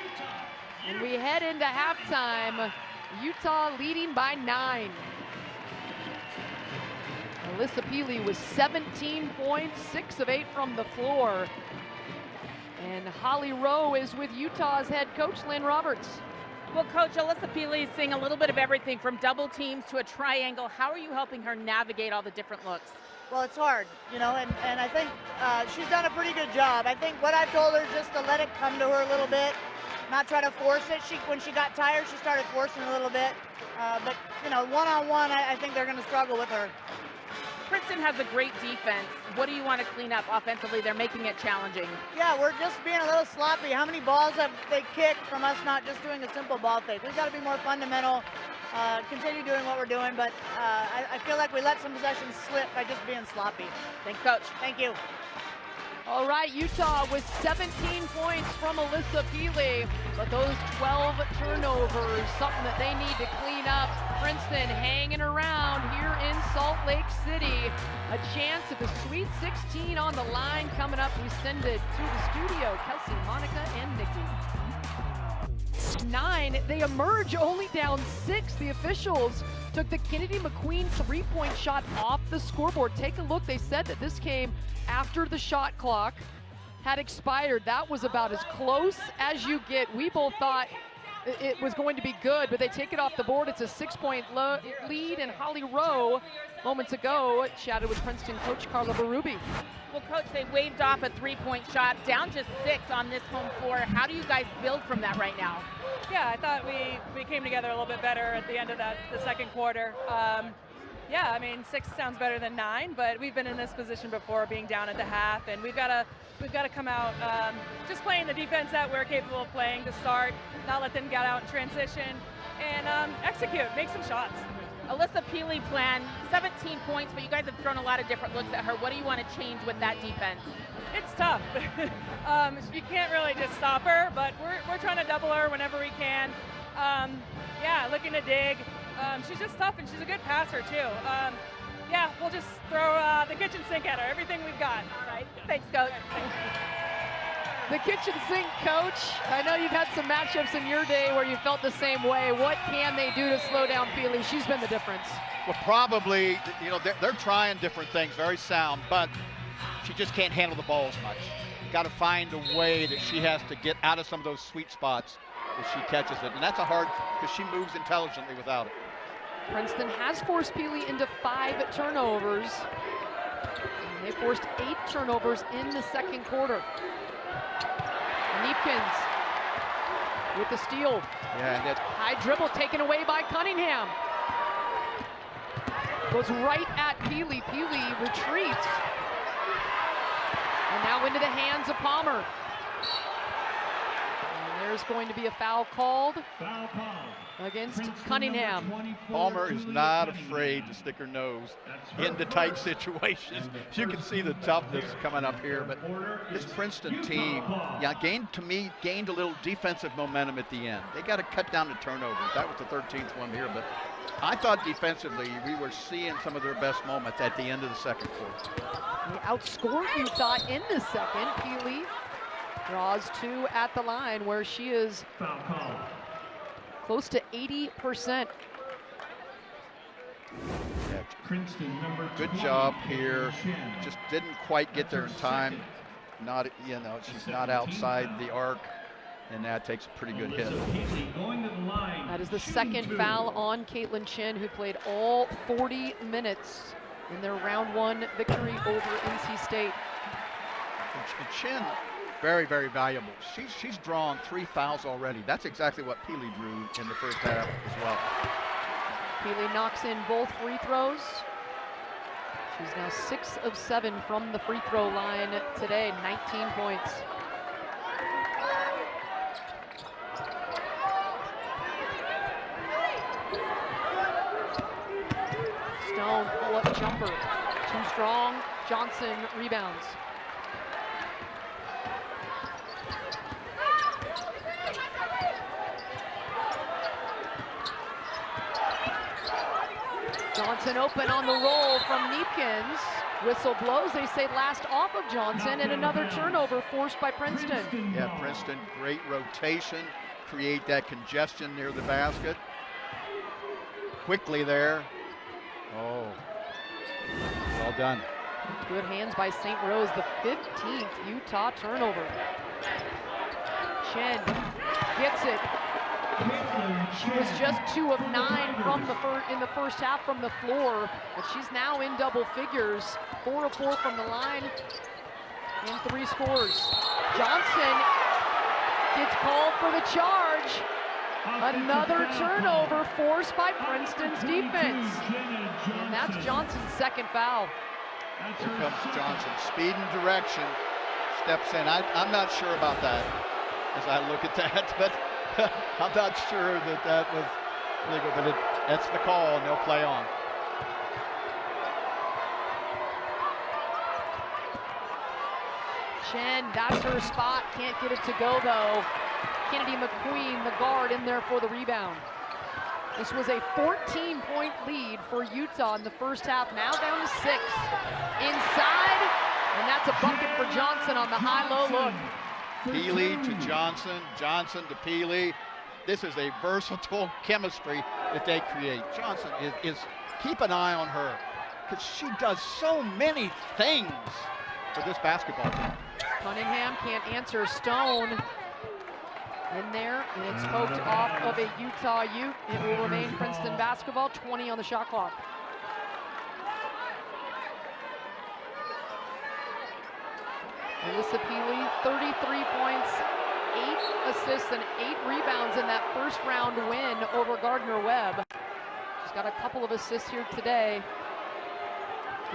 Speaker 1: and we head into halftime. Utah leading by 9. Alyssa Peely was 17 points, 6 of 8 from the floor. And Holly Rowe is with Utah's head coach, Lynn Roberts.
Speaker 4: Well, Coach, Alyssa Peely is seeing a little bit of everything from double teams to a triangle. How are you helping her navigate all the different looks?
Speaker 9: Well, it's hard, you know, and I think she's done a pretty good job. I think what I've told her is just to let it come to her a little bit, not try to force it. When she got tired, she started forcing a little bit. But, you know, one-on-one, I think they're going to struggle with her.
Speaker 4: Princeton has a great defense. What do you want to clean up offensively? They're making it challenging.
Speaker 9: Yeah, we're just being a little sloppy. How many balls have they kicked from us not just doing a simple ball fake? We've got to be more fundamental, continue doing what we're doing, but I feel like we let some possessions slip by just being sloppy.
Speaker 4: Thanks, Coach.
Speaker 9: Thank you.
Speaker 1: All right, Utah with 17 points from Alyssa Peely, but those 12 turnovers, something that they need to clean up. Princeton hanging around here in Salt Lake City. A chance at the Sweet 16 on the line coming up. We send it to the studio. Kelsey, Monica, and Nikki. 9, they emerge only down 6. The officials took the Kennedy McQueen three-point shot off the scoreboard. Take a look. They said that this came after the shot clock had expired. That was about as close as you get. We both thought it was going to be good, but they take it off the board. It's a 6-point lead, and Holly Rowe moments ago chatted with Princeton coach Carla Berube.
Speaker 4: Well, Coach, they waved off a three-point shot, down just 6 on this home floor. How do you guys build from that right now?
Speaker 10: Yeah, I thought we came together a little bit better at the end of the second quarter. Yeah, I mean, 6 sounds better than 9, but we've been in this position before, being down at the half, and we've got to come out just playing the defense that we're capable of playing to start, not let them get out in transition, and execute, make some shots.
Speaker 4: Alyssa Peely plan 17 points, but you guys have thrown a lot of different looks at her. What do you want to change with that defense?
Speaker 10: It's tough. You can't really just stop her, but we're trying to double her whenever we can. Yeah, looking to dig. She's just tough, and she's a good passer, too. Yeah, we'll just throw the kitchen sink at her, everything we've got.
Speaker 4: All right. Thanks, Coach.
Speaker 1: The kitchen sink, Coach. I know you've had some matchups in your day where you felt the same way. What can they do to slow down Peely? She's been the difference.
Speaker 2: Well, probably, you know, they're trying different things, very sound, but she just can't handle the ball as much. You got to find a way that she has to get out of some of those sweet spots if she catches it, and that's a hard, because she moves intelligently without it.
Speaker 1: Princeton has forced Peely into 5 turnovers. And they forced 8 turnovers in the second quarter. Neepkins with the steal.
Speaker 2: Yeah, and
Speaker 1: high dribble taken away by Cunningham. Goes right at Peely. Peely retreats. And now into the hands of Palmer. And there's going to be a foul called against Cunningham.
Speaker 2: Palmer is not afraid to stick her nose into tight situations. You can see the toughness coming up here, but this Princeton team, yeah, gained a little defensive momentum at the end. They got to cut down the turnovers. That was the 13th one here, but I thought defensively we were seeing some of their best moments at the end of the second quarter.
Speaker 1: They outscored Utah in the second. Peely draws 2 at the line where she is close to 80%.
Speaker 2: Good job here. Just didn't quite get there in time. Not, you know, she's not outside the arc, and that takes a pretty good hit.
Speaker 1: That is the second foul on Caitlin Chin, who played all 40 minutes in their round 1 victory over NC State.
Speaker 2: And Chin, very, very valuable. She's drawn 3 fouls already. That's exactly what Peely drew in the first half as well.
Speaker 1: Peely knocks in both free throws. She's now 6 of 7 from the free throw line today, 19 points. Stone pull-up jumper, too strong. Johnson rebounds. Johnson open on the roll from Neepkins. Whistle blows, they say last off of Johnson, and another turnover forced by Princeton.
Speaker 2: Yeah, Princeton, great rotation, create that congestion near the basket. Quickly there. Oh, well done.
Speaker 1: Good hands by St. Rose, the 15th Utah turnover. Chen gets it. She was just 2 of 9 from in the first half from the floor, but she's now in double figures. 4 of 4 from the line and 3 scores. Johnson gets called for the charge. Another turnover forced by Princeton's defense. And that's Johnson's second foul.
Speaker 2: Here comes Johnson, speed and direction, steps in. I'm not sure about that as I look at that, but I'm not sure that was legal, but that's the call, and they'll play on.
Speaker 1: Chen, that's her spot, can't get it to go though. Kennedy McQueen, the guard, in there for the rebound. This was a 14-point lead for Utah in the first half, now down to 6. Inside, and that's a bucket for Johnson on the high-low look.
Speaker 2: Peely to Johnson, Johnson to Peely. This is a versatile chemistry that they create. Johnson is keep an eye on her, because she does so many things for this basketball team.
Speaker 1: Cunningham can't answer. Stone in there, and it's poked off of a Utah Ute. It will remain Princeton basketball, 20 on the shot clock. Alyssa Peely, 33 points, 8 assists, and 8 rebounds in that first round win over Gardner-Webb. She's got a couple of assists here today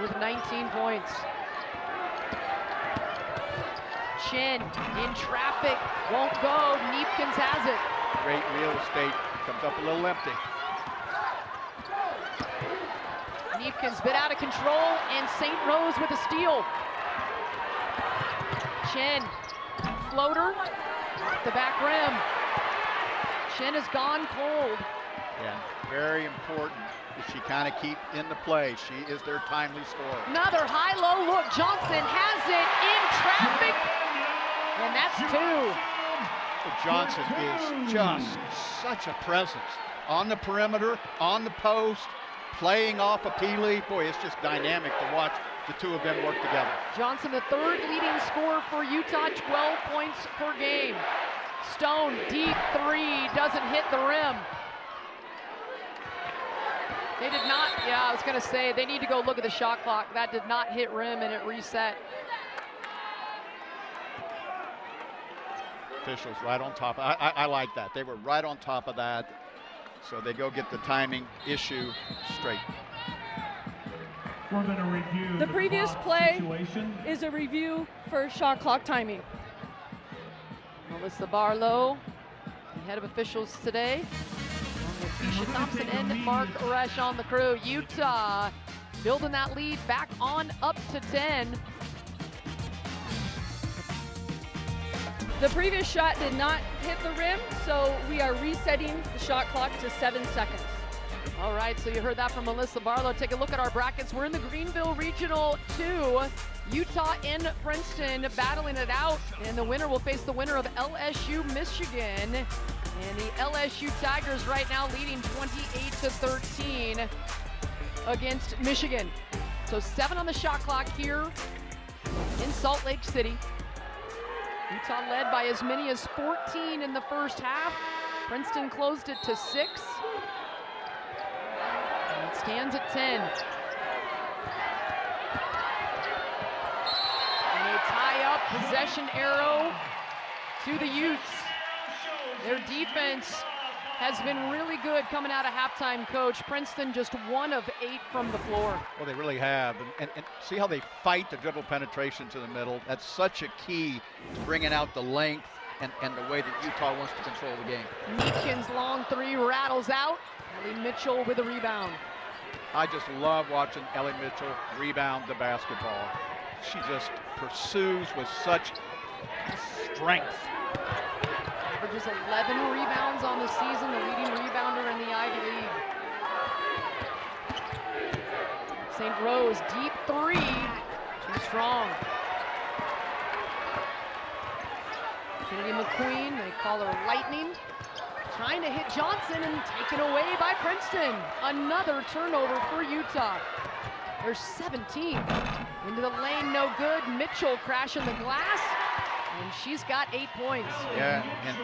Speaker 1: with 19 points. Chin in traffic, won't go. Neepkins has it.
Speaker 2: Great real estate, comes up a little empty.
Speaker 1: Neepkins bit out of control, and St. Rose with a steal. Chen, floater, off the back rim. Chen has gone cold.
Speaker 2: Yeah, very important that she kind of keep in the play. She is their timely scorer.
Speaker 1: Another high-low look. Johnson has it in traffic, and that's 2.
Speaker 2: Johnson is just such a presence on the perimeter, on the post, playing off of Peely. Boy, it's just dynamic to watch the two of them work together.
Speaker 1: Johnson, the 3rd leading scorer for Utah, 12 points per game. Stone, deep 3, doesn't hit the rim. They did not, yeah, I was gonna say, they need to go look at the shot clock. That did not hit rim and it reset.
Speaker 2: Officials right on top. I like that. They were right on top of that. So they go get the timing issue straight.
Speaker 3: We're going to review
Speaker 10: The previous play
Speaker 3: situation.
Speaker 10: is a review for shot clock timing.
Speaker 1: Melissa Barlow, the head of officials today. Keisha Thompson and Mark Resch on the crew. Utah building that lead back on up to 10.
Speaker 10: The previous shot did not hit the rim, so we are resetting the shot clock to 7 seconds.
Speaker 1: All right, so you heard that from Melissa Barlow. Take a look at our brackets. We're in the Greenville Regional 2. Utah and Princeton battling it out, and the winner will face the winner of LSU Michigan. And the LSU Tigers right now leading 28-13 against Michigan. So 7 on the shot clock here in Salt Lake City. Utah led by as many as 14 in the first half. Princeton closed it to 6. And it stands at 10. And a tie-up possession arrow to the Utes. Their defense has been really good coming out of halftime, Coach. Princeton just 1 of 8 from the floor.
Speaker 2: Well, they really have. And see how they fight the dribble penetration to the middle. That's such a key to bringing out the length and the way that Utah wants to control the game.
Speaker 1: Meekins' long 3 rattles out. Ellie Mitchell with a rebound.
Speaker 2: I just love watching Ellie Mitchell rebound the basketball. She just pursues with such strength.
Speaker 1: Averages 11 rebounds on the season, the leading rebounder in the Ivy League. St. Rose, deep 3, too strong. Kennedy McQueen, they call her Lightning, trying to hit Johnson and taken away by Princeton. Another turnover for Utah. There's 17. Into the lane, no good. Mitchell crashing the glass. And she's got 8 points.
Speaker 2: Yeah, and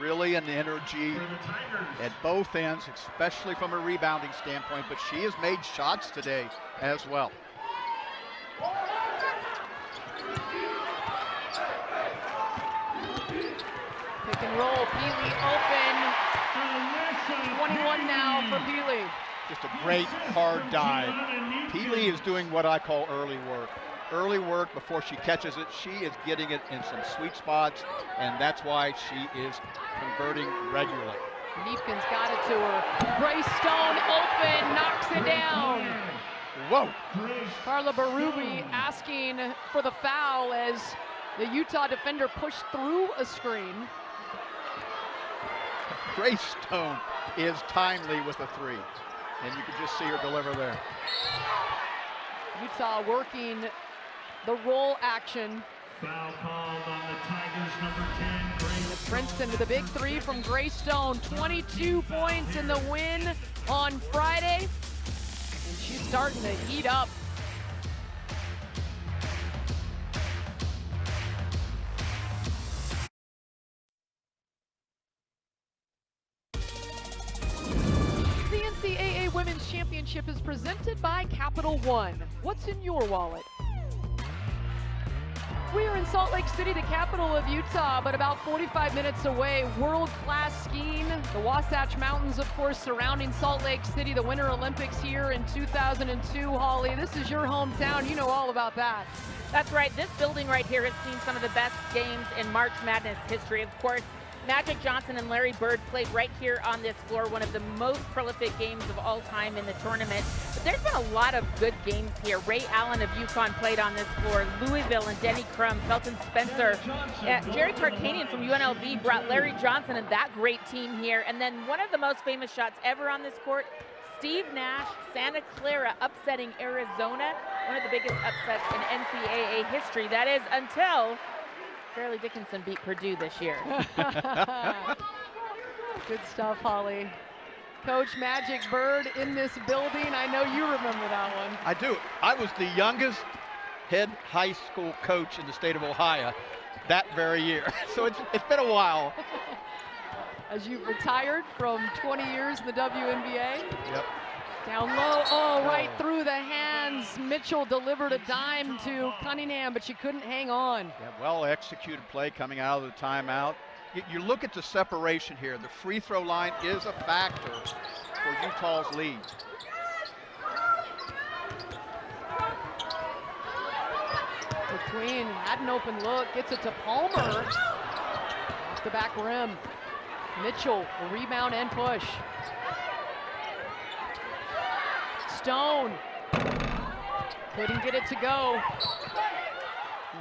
Speaker 2: really an energy at both ends, especially from a rebounding standpoint, but she has made shots today as well.
Speaker 1: Pick and roll, Peely open. 21 now for Peely.
Speaker 2: Just a great hard dive. Peely is doing what I call early work. Early work before she catches it. She is getting it in some sweet spots, and that's why she is converting regularly.
Speaker 1: Neepkin's got it to her. Grace Stone open, knocks it down.
Speaker 2: Whoa.
Speaker 1: Carla Berube asking for the foul as the Utah defender pushed through a screen.
Speaker 2: Grace Stone is timely with a 3, and you can just see her deliver there.
Speaker 1: Utah working the roll action.
Speaker 3: Foul called on the Tigers, number 10, Grace.
Speaker 1: Princeton with a big 3 from Grace Stone. 22 points in the win on Friday. And she's starting to heat up. The NCAA Women's Championship is presented by Capital One. What's in your wallet? We are in Salt Lake City, the capital of Utah, but about 45 minutes away. World-class skiing, the Wasatch Mountains, of course, surrounding Salt Lake City, the Winter Olympics here in 2002. Holly, this is your hometown. You know all about that.
Speaker 4: That's right. This building right here has seen some of the best games in March Madness history. Of course, Magic Johnson and Larry Bird played right here on this floor, one of the most prolific games of all time in the tournament. But there's been a lot of good games here. Ray Allen of UConn played on this floor. Louisville and Denny Crum, Felton Spencer. Jerry Tarkanian from UNLV brought Larry Johnson and that great team here. And then one of the most famous shots ever on this court, Steve Nash, Santa Clara upsetting Arizona. One of the biggest upsets in NCAA history. That is until Fairleigh Dickinson beat Purdue this year.
Speaker 1: Good stuff, Holly. Coach Magic Bird in this building. I know you remember that one.
Speaker 2: I do. I was the youngest head high school coach in the state of Ohio that very year. So it's been a while.
Speaker 1: As you've retired from 20 years in the WNBA.
Speaker 2: Yep.
Speaker 1: Down low, oh, right through the hands. Mitchell delivered a dime to Cunningham, but she couldn't hang on.
Speaker 2: Yeah, well executed play coming out of the timeout. You look at the separation here. The free throw line is a factor for Utah's lead.
Speaker 1: McQueen had an open look, gets it to Palmer. Off the back rim. Mitchell, a rebound and push. Stone couldn't get it to go.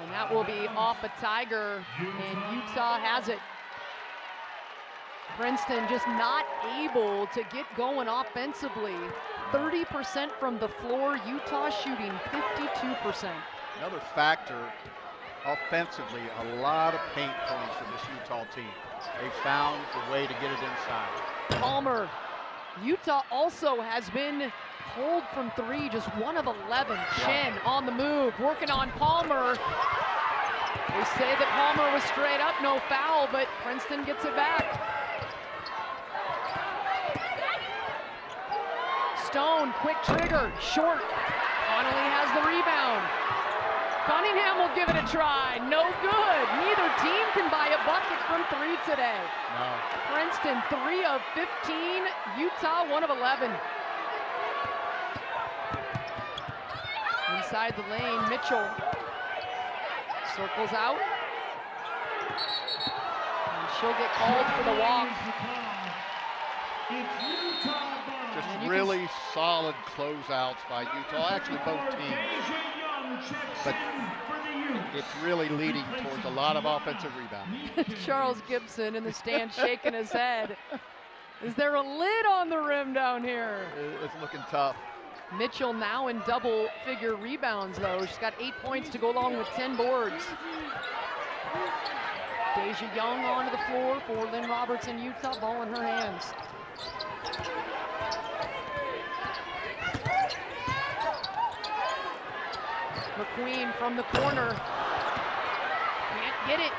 Speaker 1: And that will be off a Tiger, and Utah has it. Princeton just not able to get going offensively. 30% from the floor, Utah shooting 52%.
Speaker 2: Another factor offensively, a lot of paint points for this Utah team. They found the way to get it inside.
Speaker 1: Palmer. Utah also has been pulled from three, just 1 of 11. Chen on the move, working on Palmer. They say that Palmer was straight up, no foul, but Princeton gets it back. Stone, quick trigger, short. Connolly has the rebound. Cunningham will give it a try. No good. Neither team can buy a bucket from three today.
Speaker 2: No.
Speaker 1: Princeton 3 of 15. Utah 1 of 11. Inside the lane, Mitchell circles out. And she'll get called for the walk.
Speaker 2: Just really solid closeouts by Utah. Actually, both teams. But it's really leading towards a lot of offensive rebounding.
Speaker 1: Charles Gibson in the stand shaking his head. Is there a lid on the rim down here?
Speaker 2: It's looking tough.
Speaker 1: Mitchell now in double-figure rebounds, though. She's got 8 points to go along with 10 boards. Deja Young onto the floor for Lynn Roberts in Utah, ball in her hands. McQueen from the corner. Can't get it.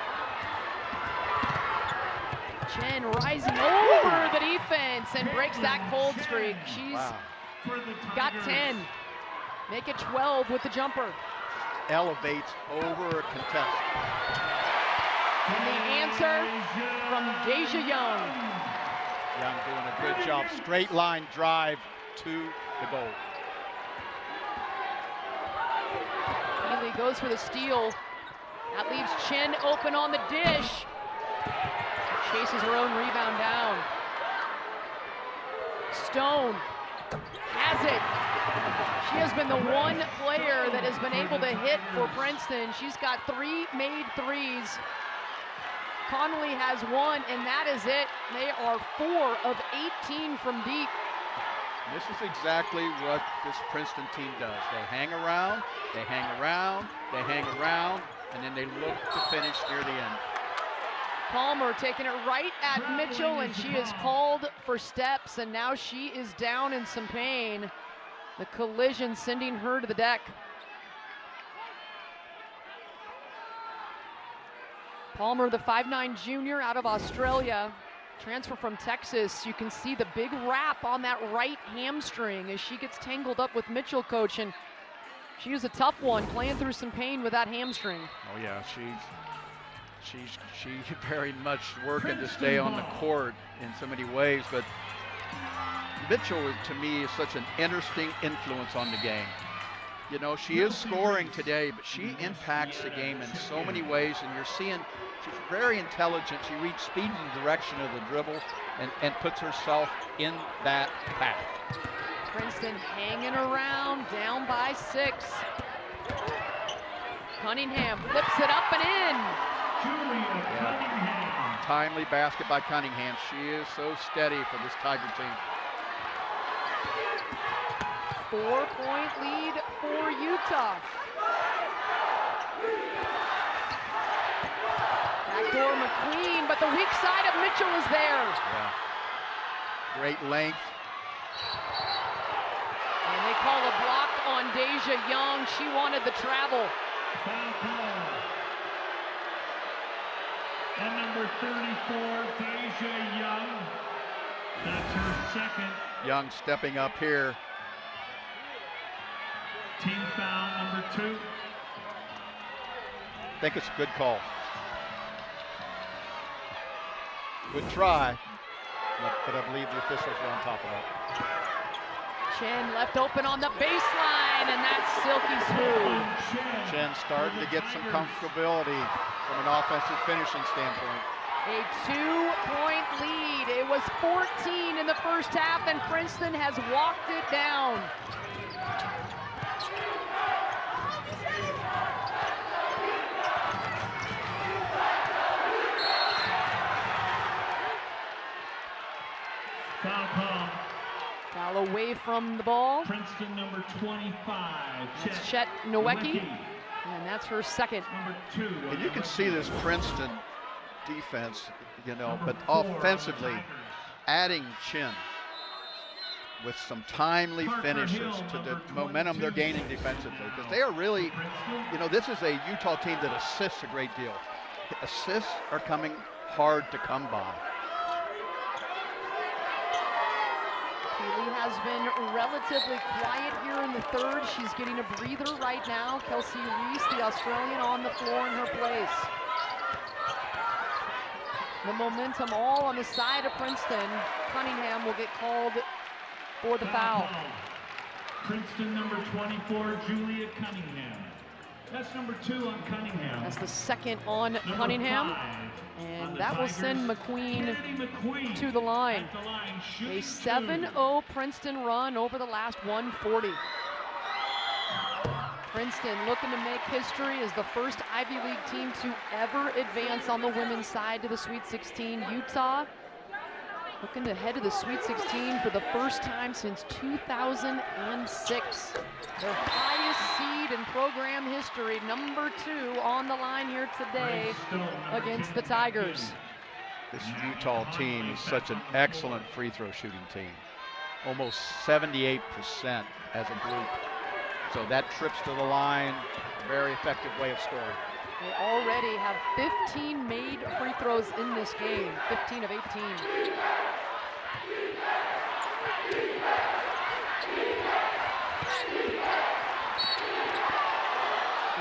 Speaker 1: Chen rising over the defense and breaks that cold streak. She's got 10. Make it 12 with the jumper.
Speaker 2: Elevates over a contest.
Speaker 1: And the answer from Deja Young.
Speaker 2: Young doing a good job. Straight line drive to the goal.
Speaker 1: Healy goes for the steal. That leaves Chen open on the dish. Chases her own rebound down. Stone has it. She has been the one player that has been able to hit for Princeton. She's got 3 made threes. Connolly has 1, and that is it. They are 4 of 18 from deep.
Speaker 2: This is exactly what this Princeton team does. They hang around, they hang around, they hang around, and then they look to finish near the end.
Speaker 1: Palmer taking it right at Mitchell, and she is called for steps, and now she is down in some pain. The collision sending her to the deck. Palmer, the 5'9" junior out of Australia, transfer from Texas. You can see the big wrap on that right hamstring as she gets tangled up with Mitchell, coach, and she was a tough one, playing through some pain with that hamstring.
Speaker 2: Oh yeah, she's very much working to stay on the court in so many ways, but Mitchell, to me, is such an interesting influence on the game. You know, she is scoring today, but she impacts the game in so many ways, and you're seeing she's very intelligent. She reads speed and direction of the dribble and puts herself in that path.
Speaker 1: Princeton hanging around, down by 6. Cunningham flips it up and in.
Speaker 2: Timely basket by Cunningham. She is so steady for this Tiger team.
Speaker 1: 4-point lead for Utah. Backdoor McQueen, but the weak side of Mitchell is there.
Speaker 2: Yeah. Great length.
Speaker 1: And they call a block on Deja Young. She wanted the travel.
Speaker 3: Foul call. And number 34, Deja Young. That's her second.
Speaker 2: Young stepping up here.
Speaker 3: Team foul number 2.
Speaker 2: I think it's a good call. Good try, but I believe the officials were on top of that.
Speaker 1: Chen left open on the baseline, and that's silky smooth.
Speaker 2: Chen starting to get some comfortability from an offensive finishing standpoint.
Speaker 1: A 2-point lead. It was 14 in the first half, and Princeton has walked it down.
Speaker 3: Foul call.
Speaker 1: Foul away from the ball.
Speaker 3: Princeton number 25.
Speaker 1: That's Chet Nowicki, and that's her second.
Speaker 3: Number 2.
Speaker 2: And you can see this Princeton defense, you know, but offensively, adding Chin with some timely finishes to the momentum they're gaining defensively, because they are really, you know, this is a Utah team that assists a great deal. Assists are coming hard to come by.
Speaker 1: Keeley has been relatively quiet here in the third. She's getting a breather right now. Kelsey Reese, the Australian, on the floor in her place. The momentum all on the side of Princeton. Cunningham will get called for the foul.
Speaker 3: Princeton number 24, Julia Cunningham. That's number 2 on Cunningham.
Speaker 1: That's the second on Cunningham. And that will send McQueen to the line. A 7-0 Princeton run over the last 140. Princeton looking to make history as the first Ivy League team to ever advance on the women's side to the Sweet 16. Utah looking to head to the Sweet 16 for the first time since 2006. Their highest seed in program history, number 2 on the line here today against the Tigers.
Speaker 2: This Utah team is such an excellent free throw shooting team. Almost 78% as a group. So that trips to the line, very effective way of scoring.
Speaker 1: They already have 15 made free throws in this game, 15 of 18.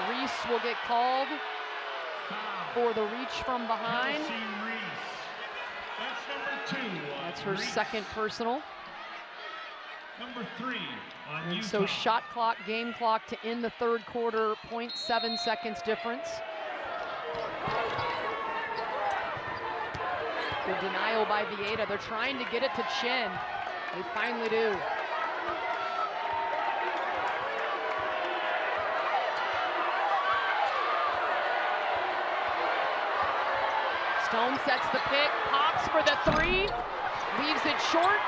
Speaker 1: Reese will get called for the reach from behind.
Speaker 3: That's number 2.
Speaker 1: That's her second personal.
Speaker 3: Number 3 on
Speaker 1: And
Speaker 3: Utah.
Speaker 1: so shot clock, game clock to end the third quarter, 0.7 seconds difference. The denial by Vieta. They're trying to get it to Chen. They finally do. Stone sets the pick, pops for the 3, leaves it short.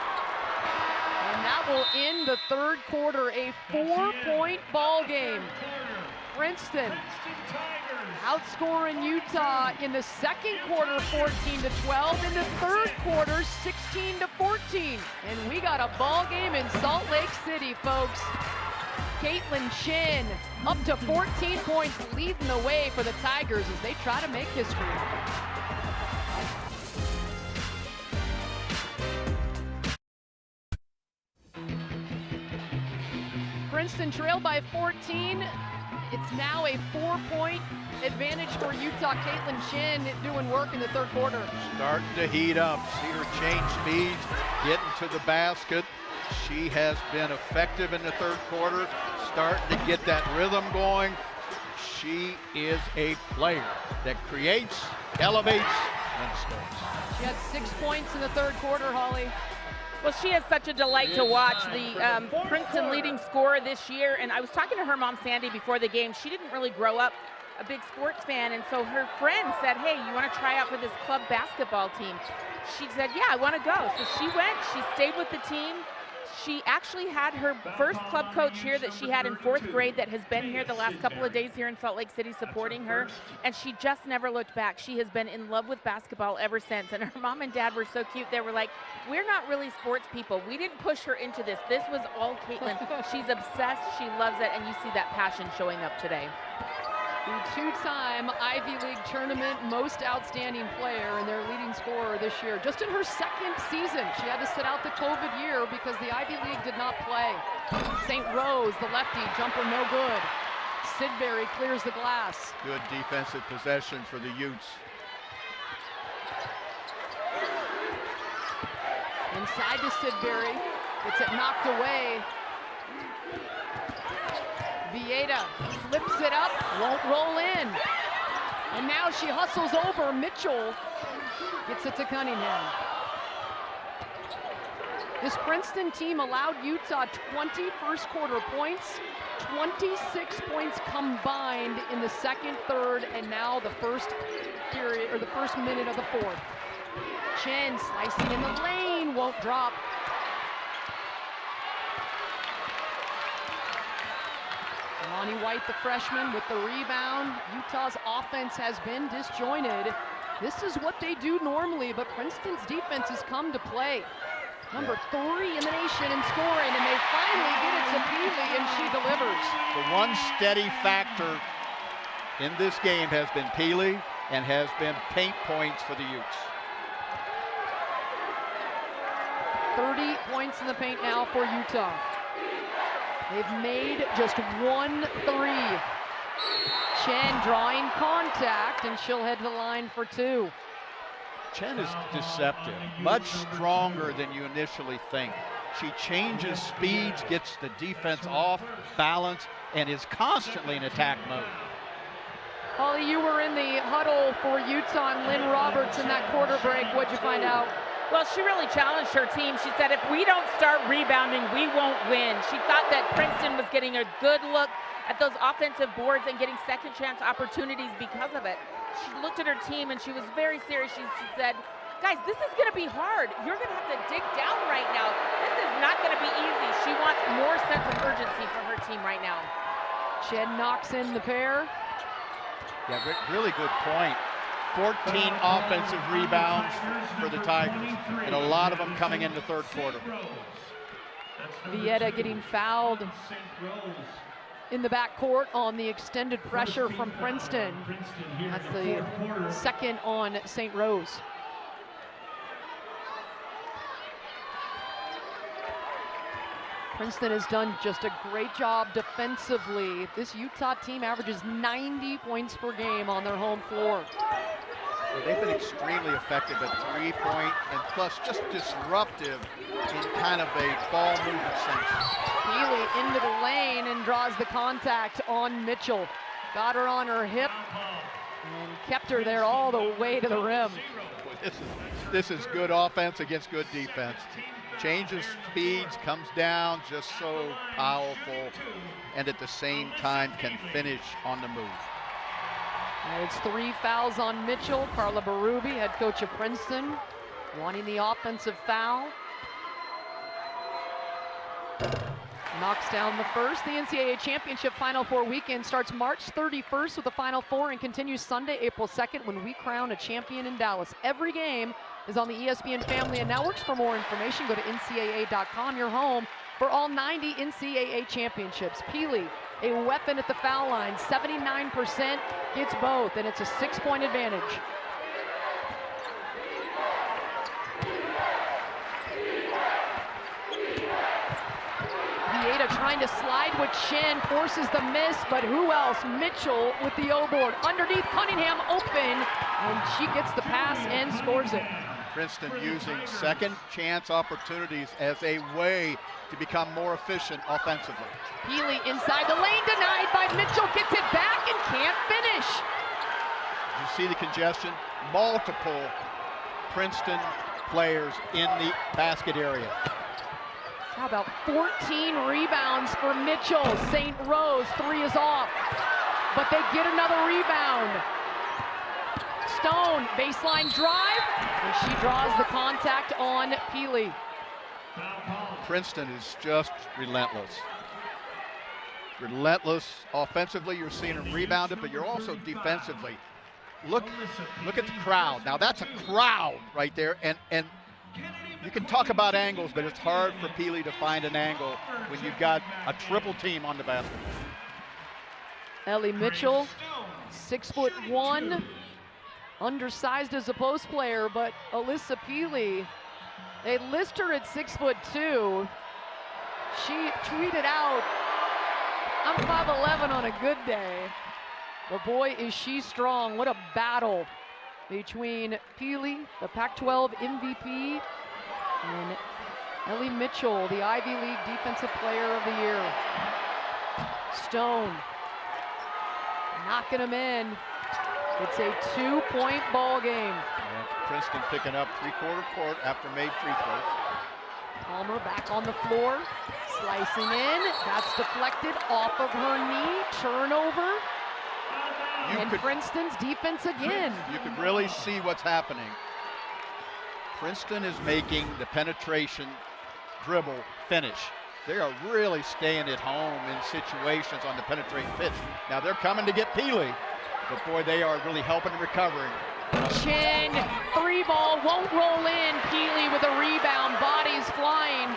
Speaker 1: And that will end the third quarter, a 4-point ball game. Princeton outscoring Utah in the second quarter 14-12, in the third quarter 16-14. And we got a ball game in Salt Lake City, folks. Caitlin Chin up to 14 points, leading the way for the Tigers as they try to make history. Princeton trailed by 14. It's now a 4-point advantage for Utah. Caitlin Chin doing work in the third quarter.
Speaker 2: Starting to heat up. See her change speeds, getting to the basket. She has been effective in the third quarter, starting to get that rhythm going. She is a player that creates, elevates, and scores.
Speaker 1: She had 6 points in the third quarter, Holly.
Speaker 4: Well, she is such a delight to watch, the Princeton leading scorer this year. And I was talking to her mom, Sandy, before the game. She didn't really grow up a big sports fan, and so her friend said, hey, you want to try out for this club basketball team? She said, yeah, I want to go. So she went, she stayed with the team. She actually had her first club coach here that she had in 4th grade that has been here the last couple of days here in Salt Lake City supporting her, and she just never looked back. She has been in love with basketball ever since, and her mom and dad were so cute. They were like, we're not really sports people. We didn't push her into this. This was all Caitlin. She's obsessed. She loves it, and you see that passion showing up today.
Speaker 1: The two-time Ivy League tournament most outstanding player and their leading scorer this year. Just in her 2nd season, she had to sit out the COVID year because the Ivy League did not play. St. Rose, the lefty, jumper no good. Sidbury clears the glass.
Speaker 2: Good defensive possession for the Utes.
Speaker 1: Inside to Sidbury, gets it knocked away. Vieta flips it up, won't roll in. And now she hustles over. Mitchell gets it to Cunningham. This Princeton team allowed Utah 20 first quarter points, 26 points combined in the 2nd, 3rd, and now the first period, or the first minute of the 4th. Chen slicing in the lane, won't drop. Lonnie White, the freshman, with the rebound. Utah's offense has been disjointed. This is what they do normally, but Princeton's defense has come to play. Number 3 in the nation in scoring, and they finally get it to Peely, and she delivers.
Speaker 2: The one steady factor in this game has been Peely and has been paint points for the Utes.
Speaker 1: 30 points in the paint now for Utah. They've made just 1 3. Chen drawing contact, and she'll head to the line for 2.
Speaker 2: Chen is deceptive, much stronger than you initially think. She changes speeds, gets the defense off balance, and is constantly in attack mode.
Speaker 1: Holly, you were in the huddle for Utah and Lynn Roberts in that quarter break. What'd you find out?
Speaker 4: Well, she really challenged her team. She said, if we don't start rebounding, we won't win. She thought that Princeton was getting a good look at those offensive boards and getting second chance opportunities because of it. She looked at her team and she was very serious. She said, guys, this is going to be hard. You're going to have to dig down right now. This is not going to be easy. She wants more sense of urgency for her team right now.
Speaker 1: Chen knocks in the pair.
Speaker 2: Yeah, really good point. 14 offensive rebounds for the Tigers, and a lot of them coming in the 3rd quarter.
Speaker 1: Vieta getting fouled in the backcourt on the extended pressure from Princeton. That's the 2nd on St. Rose. Princeton has done just a great job defensively. This Utah team averages 90 points per game on their home floor.
Speaker 2: They've been extremely effective at 3-point and plus just disruptive in kind of a ball movement sense.
Speaker 1: Peely into the lane and draws the contact on Mitchell. Got her on her hip and kept her there all the way to the rim.
Speaker 2: This is good offense against good defense. Changes speeds, comes down, just so powerful, and at the same time can finish on the move.
Speaker 1: It's 3 fouls on Mitchell. Carla Berube, head coach of Princeton, wanting the offensive foul. Knocks down the first. The NCAA Championship Final Four weekend starts March 31st with the Final Four and continues Sunday, April 2nd when we crown a champion in Dallas. Every game is on the ESPN Family and Networks. For more information, go to ncaa.com, your home for all 90 NCAA championships. Peely, a weapon at the foul line, 79%, gets both, and it's a 6-point advantage. Vieta trying to slide with Chen, forces the miss, but who else? Mitchell with the O-board. Underneath, Cunningham open, and she gets the pass and scores it.
Speaker 2: Princeton using second chance opportunities as a way to become more efficient offensively.
Speaker 1: Healy inside the lane, denied by Mitchell, gets it back and can't finish.
Speaker 2: You see the congestion? Multiple Princeton players in the basket area.
Speaker 1: How about 14 rebounds for Mitchell? St. Rose, 3 is off, but they get another rebound. Stone, baseline drive, and she draws the contact on Peely.
Speaker 2: Princeton is just relentless. Relentless offensively, you're seeing them rebound it, but you're also defensively. Look at the crowd. Now that's a crowd right there, and you can talk about angles, but it's hard for Peely to find an angle when you've got a triple team on the basket.
Speaker 1: Ellie Mitchell, 6'1", undersized as a post player, but Alyssa Peely, they list her at 6'2". She tweeted out, "I'm 5'11" on a good day." But boy, is she strong. What a battle between Peely, the Pac-12 MVP, and Ellie Mitchell, the Ivy League Defensive Player of the Year. Stone knocking them in. It's a 2-point ball game.
Speaker 2: Yeah, Princeton picking up three-quarter court after made free throws.
Speaker 1: Palmer back on the floor, slicing in. That's deflected off of her knee. Turnover. And Princeton's defense again.
Speaker 2: You can really see what's happening. Princeton is making the penetration dribble finish. They are really staying at home in situations on the penetrating pitch. Now they're coming to get Peely, but boy, they are really helping and recovering.
Speaker 1: Chin, 3-ball, won't roll in. Peely with a rebound, bodies flying.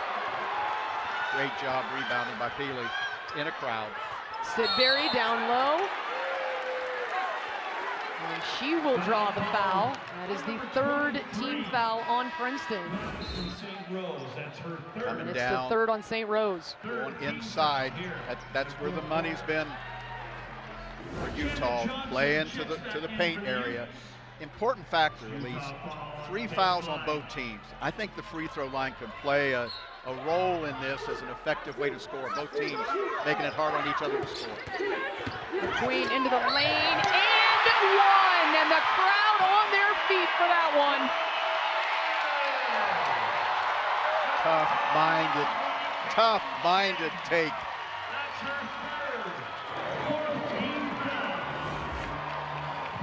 Speaker 2: Great job rebounding by Peely in a crowd.
Speaker 1: Sidbury down low. And she will draw the foul. That is the 3rd team foul on Princeton.
Speaker 2: Coming
Speaker 1: and it's
Speaker 2: down,
Speaker 1: the 3rd on St. Rose.
Speaker 2: Going inside. That's where the money's been for Utah. Play into the paint area. Important factor, at least. 3 fouls on both teams. I think the free throw line could play a role in this as an effective way to score. Both teams making it hard on each other to score.
Speaker 1: McQueen into the lane, and one! And the crowd on their feet for that one.
Speaker 2: Tough-minded take.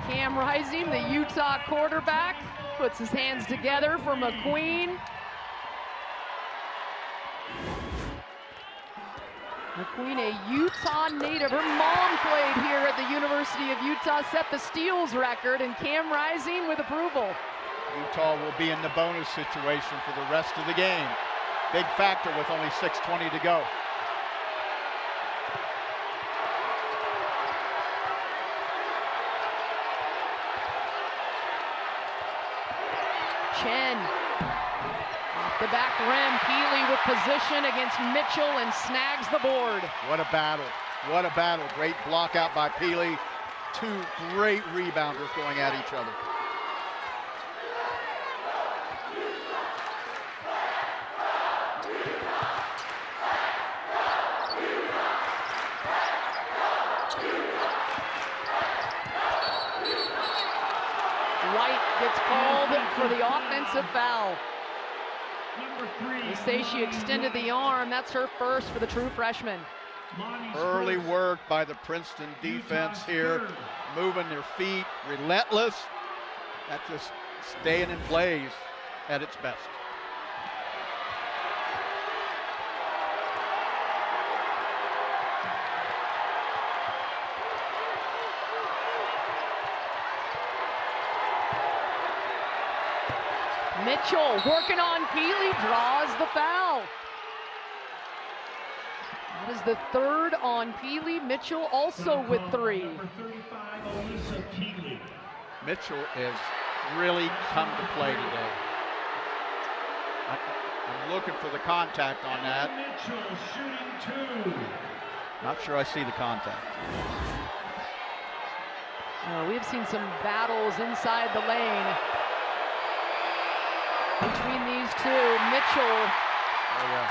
Speaker 1: Cam Rising, the Utah quarterback, puts his hands together for McQueen. McQueen, a Utah native. Her mom played here at the University of Utah, set the steals record, and Cam Rising with approval.
Speaker 2: Utah will be in the bonus situation for the rest of the game. Big factor with only 6:20 to go.
Speaker 1: Chen off the back rim. Peely with position against Mitchell and snags the board.
Speaker 2: What a battle. What a battle. Great block out by Peely. 2 great rebounders going at each other.
Speaker 1: White gets called for the offensive foul. They say she extended the arm. That's her first for the true freshman.
Speaker 2: Early work by the Princeton defense here, moving their feet, relentless. That's just staying in plays at its best.
Speaker 1: Mitchell working on Peely, draws the foul. That is the 3rd on Peely. Mitchell also with 3.
Speaker 2: Mitchell has really come to play today. I'm looking for the contact on that.
Speaker 3: Mitchell shooting 2.
Speaker 2: Not sure I see the contact.
Speaker 1: We have seen some battles inside the lane. between these two. Mitchell,
Speaker 2: Oh, yeah.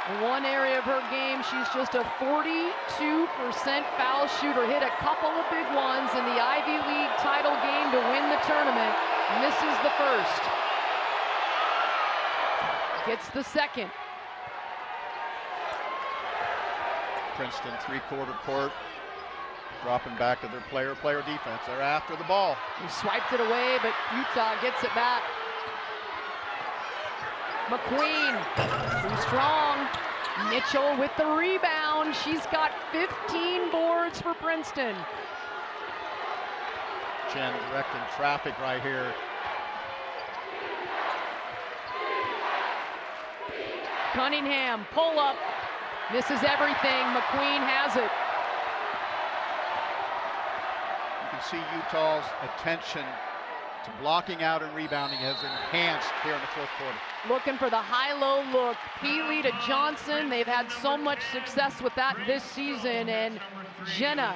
Speaker 1: in one area of her game, she's just a 42% foul shooter. Hit a couple of big ones in the Ivy League title game to win the tournament. Misses the first. Gets the second.
Speaker 2: Princeton three-quarter court, dropping back to their player defense. They're after the ball.
Speaker 1: He swiped it away, but Utah gets it back. McQueen, too strong. Mitchell with the rebound. She's got 15 boards for Princeton.
Speaker 2: Chen directing traffic right here.
Speaker 1: Cunningham, pull up, misses everything. McQueen has it.
Speaker 2: You can see Utah's attention to blocking out and rebounding has enhanced here in the fourth quarter.
Speaker 1: Looking for the high-low look. Peely to Johnson. They've had so much success with that this season, and Jenna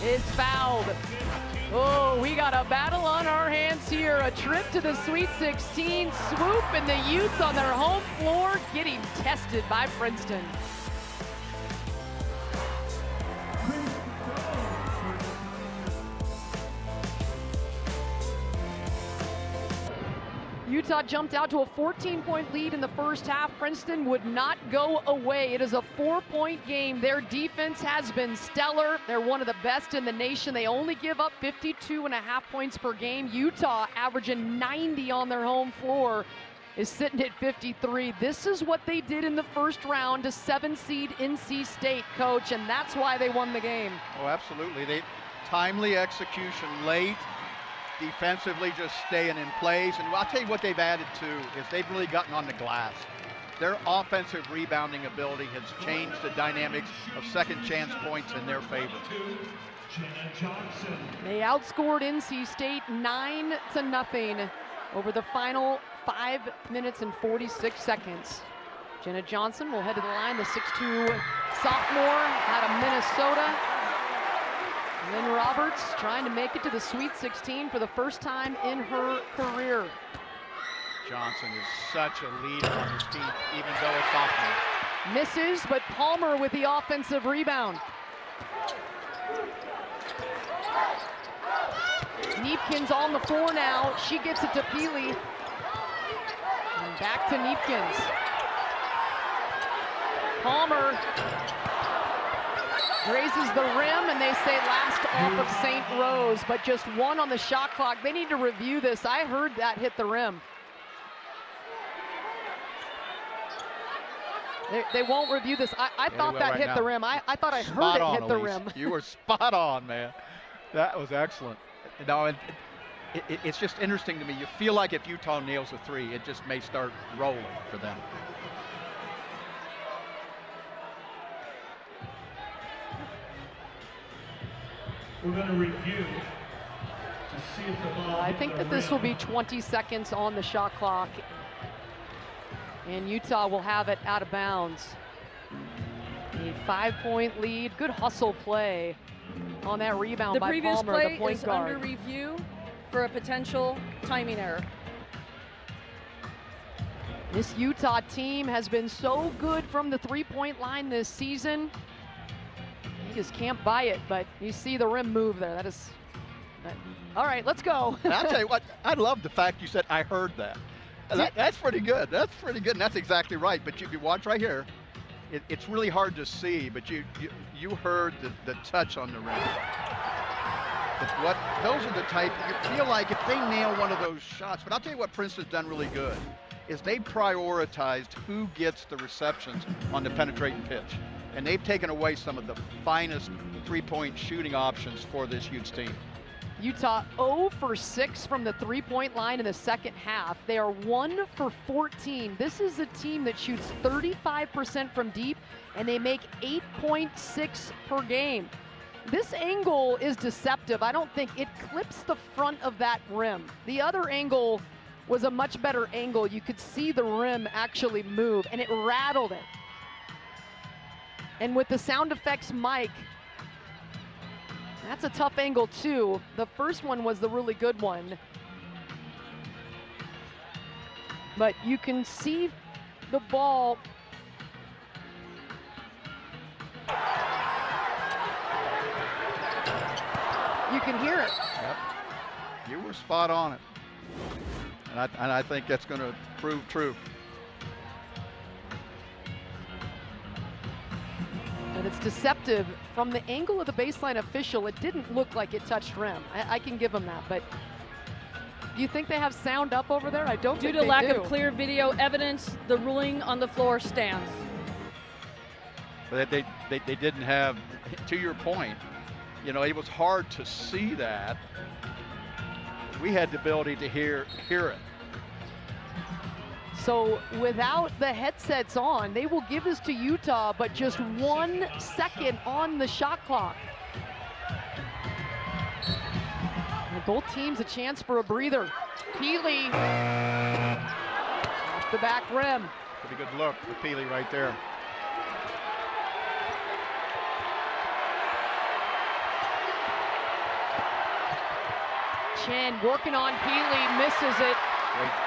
Speaker 1: is fouled. Oh, we got a battle on our hands here. A trip to the Sweet 16. Swoop, and the Utes on their home floor getting tested by Princeton. Utah jumped out to a 14-point lead in the first half. Princeton would not go away. It is a 4-point game. Their defense has been stellar. They're one of the best in the nation. They only give up 52.5 points per game. Utah, averaging 90 on their home floor, is sitting at 53. This is what they did in the first round to 7-seed NC State, Coach, and that's why they won the game.
Speaker 2: Oh, absolutely. Timely execution late. Defensively just staying in place, and I'll tell you what they've added too is they've really gotten on the glass. Their offensive rebounding ability has changed the dynamics of second chance points in their favor.
Speaker 1: They outscored NC State 9-0 over the final 5 minutes and 46 seconds. Jenna Johnson will head to the line, the 6'2" sophomore out of Minnesota. Lynn Roberts trying to make it to the Sweet 16 for the first time in her career.
Speaker 2: Johnson is such a leader on this team, even though a sophomore.
Speaker 1: Misses, but Palmer with the offensive rebound. Neepkins on the floor now. She gets it to Peely. And back to Neepkins. Palmer raises the rim, and they say last off of St. Rose, but just one on the shot clock. They need to review this. I heard that hit the rim. They won't review this. I thought that hit the rim. I thought I heard it hit the rim.
Speaker 2: You were spot on, man. That was excellent. No, it's just interesting to me. You feel like if Utah nails a three, it just may start rolling for them.
Speaker 3: We're going to review to see if the ball
Speaker 1: I think that this will be 20 seconds on the shot clock, and Utah will have it out of bounds. A 5-point lead. Good hustle play on that rebound by Palmer, the point guard.
Speaker 11: The previous play is under review for a potential timing error.
Speaker 1: This Utah team has been so good from the three-point line this season. You just can't buy it, but you see the rim move there. All right, let's go.
Speaker 2: I'll tell you what, I love the fact you said I heard that. That's pretty good. That's pretty good, and that's exactly right. But you watch right here. It's really hard to see, but you heard the touch on the rim. But those are the type, you feel like if they nail one of those shots, but I'll tell you what Princeton's done really good, is they prioritized who gets the receptions on the penetrating pitch. And they've taken away some of the finest three-point shooting options for this Utes team.
Speaker 1: Utah 0 for 6 from the three-point line in the second half. They are 1 for 14. This is a team that shoots 35% from deep, and they make 8.6 per game. This angle is deceptive. I don't think it clips the front of that rim. The other angle was a much better angle. You could see the rim actually move, and it rattled it. And with the sound effects mic, that's a tough angle too. The first one was the really good one. but you can see the ball. You can hear it.
Speaker 2: Yep. You were spot on it. And I think that's going to prove true.
Speaker 1: And it's deceptive. From the angle of the baseline official, it didn't look like it touched rim. I can give them that, but do you think they have sound up over there? I don't think they do.
Speaker 11: Due to lack of clear video evidence, the ruling on the floor stands.
Speaker 2: But they didn't have, to your point, you know, it was hard to see that. We had the ability to hear it.
Speaker 1: So without the headsets on, they will give this to Utah, but just 1 second on the shot clock. And both teams a chance for a breather. Peely off the back rim.
Speaker 2: Pretty good look for Peely right there.
Speaker 1: Chen working on Peely, misses it.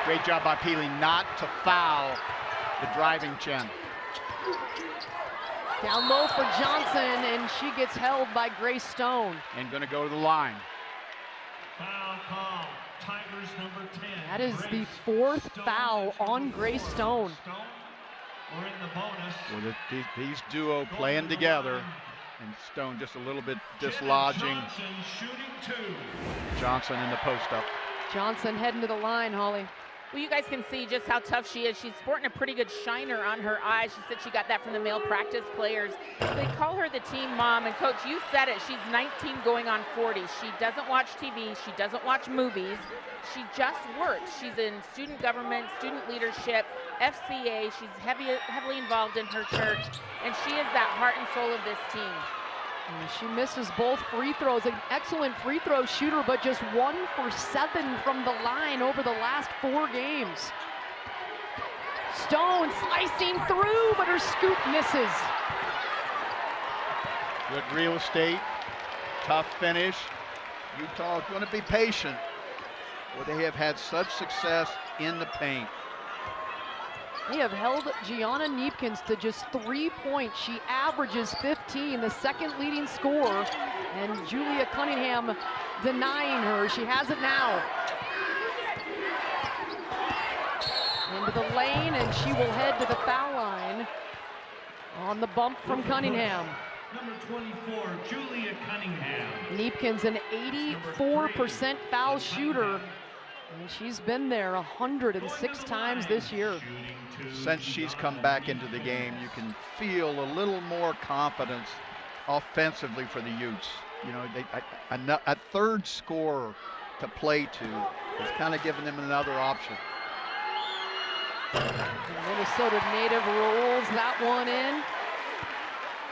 Speaker 2: Great job by Peely not to foul the driving Chen.
Speaker 1: Down low for Johnson, and she gets held by Grace Stone.
Speaker 2: And going to go to the line.
Speaker 3: Foul call. Tigers number 10.
Speaker 1: That is the 4th foul on Grace Stone.
Speaker 3: We're in the bonus.
Speaker 2: Well, these duo playing together. And Stone just a little bit dislodging. Johnson in the post up.
Speaker 1: Johnson heading to the line, Holly.
Speaker 4: Well, you guys can see just how tough she is. She's sporting a pretty good shiner on her eyes. She said she got that from the male practice players. They call her the team mom, and Coach, you said it. She's 19 going on 40. She doesn't watch TV. She doesn't watch movies. She just works. She's in student government, student leadership, FCA. She's heavily involved in her church, and she is that heart and soul of this team.
Speaker 1: And she misses both free throws. An excellent free throw shooter, but just 1 for 7 from the line over the last 4 games. Stone slicing through, but her scoop misses.
Speaker 2: Good real estate, tough finish. Utah is going to be patient. Well, they have had such success in the paint.
Speaker 1: They have held Gianna Neepkins to just 3 points. She averages 15, the 2nd leading scorer, and Julia Cunningham denying her. She has it now. Into the lane, and she will head to the foul line on the bump from Cunningham.
Speaker 3: Number 24, Julia Cunningham.
Speaker 1: Neepkins, an 84% foul shooter. And she's been there 106 times this year.
Speaker 2: Since she's come back into the game, you can feel a little more confidence offensively for the Utes. You know, a 3rd scorer to play to is kind of giving them another option.
Speaker 1: And Minnesota native rolls that one in.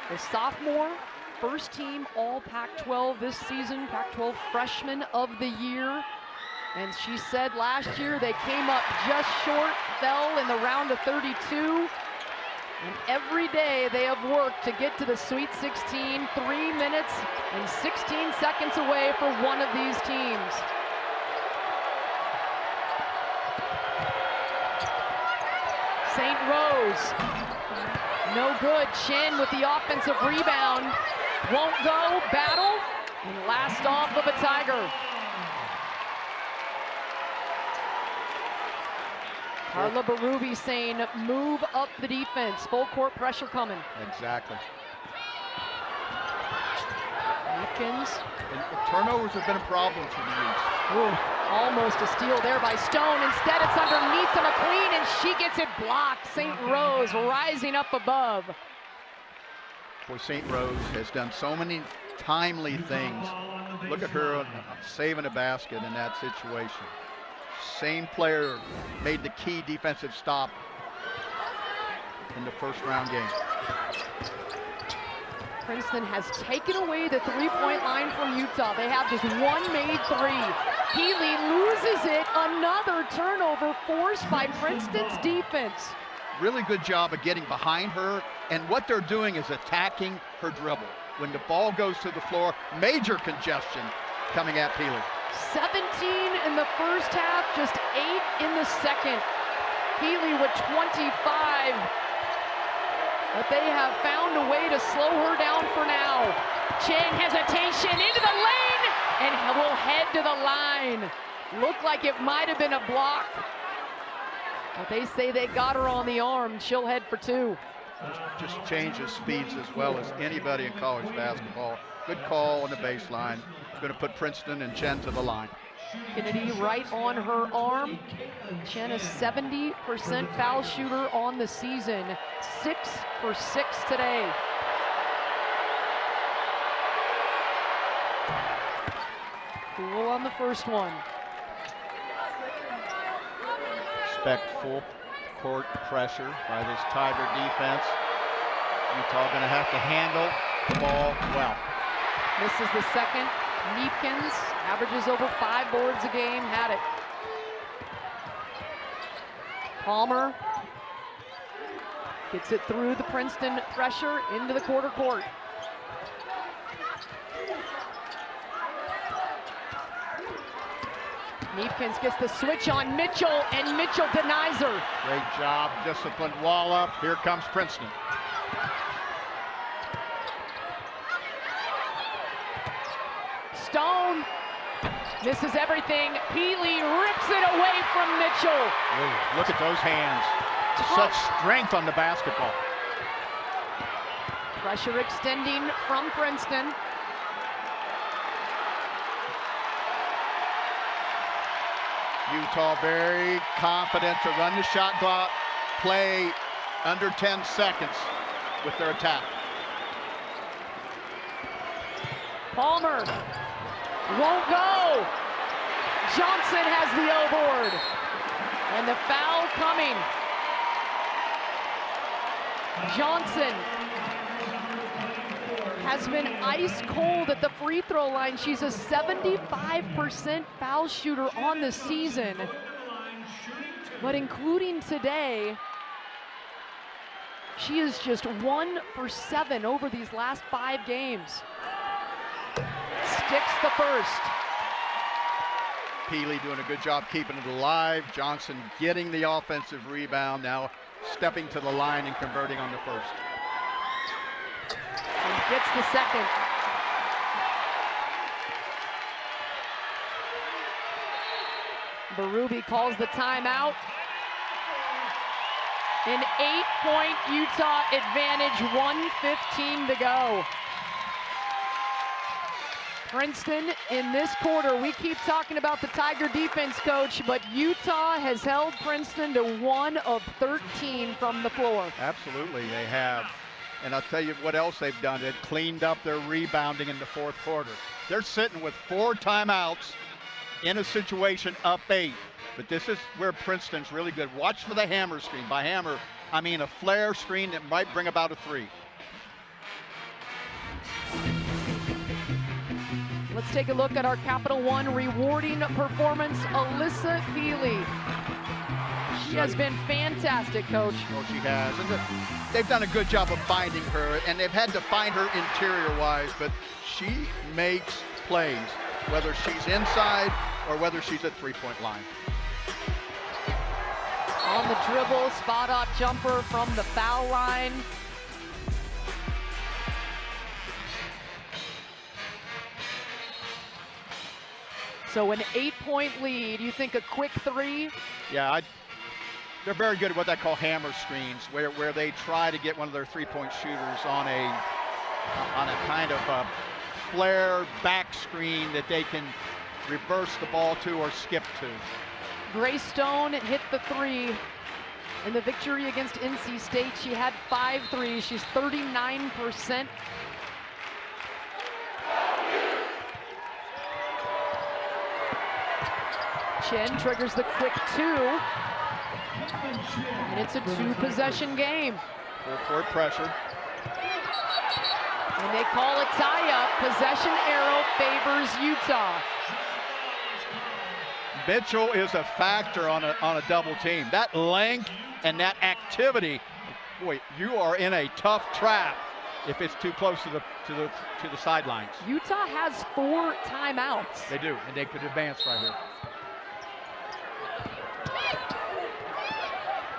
Speaker 1: The sophomore, 1st team all Pac-12 this season, Pac-12 freshman of the year. And she said last year they came up just short, fell in the round of 32. And every day they have worked to get to the Sweet 16, 3 minutes and 16 seconds away for one of these teams. St. Rose, no good. Chen with the offensive rebound. Won't go, battle, and last off of a Tiger. Carla Berube saying, move up the defense. Full court pressure coming.
Speaker 2: Exactly.
Speaker 1: Neepkins.
Speaker 2: And turnovers have been a problem for the Utes.
Speaker 1: Ooh, almost a steal there by Stone. Instead, it's underneath to McLean, and she gets it blocked. St. Rose rising up above.
Speaker 2: Boy, St. Rose has done so many timely things. Look at her saving a basket in that situation. Same player made the key defensive stop in the 1st round game.
Speaker 1: Princeton has taken away the 3-point line from Utah. They have just 1 made 3. Healy loses it. Another turnover forced by Princeton's defense.
Speaker 2: Really good job of getting behind her, and what they're doing is attacking her dribble. When the ball goes to the floor, major congestion coming at Peely.
Speaker 1: 17 in the 1st half, just 8 in the 2nd. Healy with 25. But they have found a way to slow her down for now. Chen hesitation into the lane and will head to the line. Looked like it might have been a block. But they say they got her on the arm. She'll head for 2.
Speaker 2: Just changes speeds as well as anybody in college basketball. Good call on the baseline. Going to put Princeton and Chen to the line.
Speaker 1: Kennedy right on her arm. Chen is 70% foul shooter on the season. 6 for 6 today. Cool on the first one.
Speaker 2: Expect full court pressure by this Tiger defense. Utah going to have to handle the ball well.
Speaker 1: This is the second. Neepkins averages over 5 boards a game, had it. Palmer gets it through the Princeton pressure into the quarter court. Neepkins gets the switch on Mitchell, and Mitchell denies her.
Speaker 2: Great job, disciplined wall up. Here comes Princeton.
Speaker 1: Stone misses everything. Healy rips it away from Mitchell.
Speaker 2: Ooh, look at those hands. Such strength on the basketball.
Speaker 1: Pressure extending from Princeton.
Speaker 2: Utah very confident to run the shot clock, play under 10 seconds with their attack.
Speaker 1: Palmer won't go. Johnson has the O board. And the foul coming. Johnson has been ice cold at the free throw line. She's a 75% foul shooter on the season. But including today, she is just 1 for 7 over these last 5 games. Sticks the first.
Speaker 2: Healy doing a good job keeping it alive. Johnson getting the offensive rebound, now stepping to the line and converting on the first.
Speaker 1: And gets the second. Berube calls the timeout. An 8-point Utah advantage, 1:15 to go. Princeton in this quarter, we keep talking about the Tiger defense, coach, but Utah has held Princeton to 1 of 13 from the floor.
Speaker 2: Absolutely, they have. And I'll tell you what else they've done. They've cleaned up their rebounding in the fourth quarter. They're sitting with 4 timeouts in a situation up 8. But this is where Princeton's really good. Watch for the hammer screen. By hammer, I mean a flare screen that might bring about a 3.
Speaker 1: Let's take a look at our Capital One rewarding performance, Alyssa Healy. She has been fantastic, coach.
Speaker 2: Oh, she has. And they've done a good job of finding her, and they've had to find her interior-wise, but she makes plays, whether she's inside or whether she's at three-point line.
Speaker 1: On the dribble, spot-up jumper from the foul line. So an 8-point lead. You think a quick 3?
Speaker 2: Yeah, they're very good at what I call hammer screens, where they try to get one of their three-point shooters on a kind of a flare back screen that they can reverse the ball to or skip to.
Speaker 1: Grace Stone hit the 3 in the victory against NC State. She had 5 threes. She's 39%. Chen triggers the quick 2. And it's a 2-possession game.
Speaker 2: Full court pressure.
Speaker 1: And they call a tie-up. Possession arrow favors Utah.
Speaker 2: Mitchell is a factor on a double team. That length and that activity, boy, you are in a tough trap if it's too close to the sidelines.
Speaker 1: Utah has 4 timeouts.
Speaker 2: They do, and they could advance right here.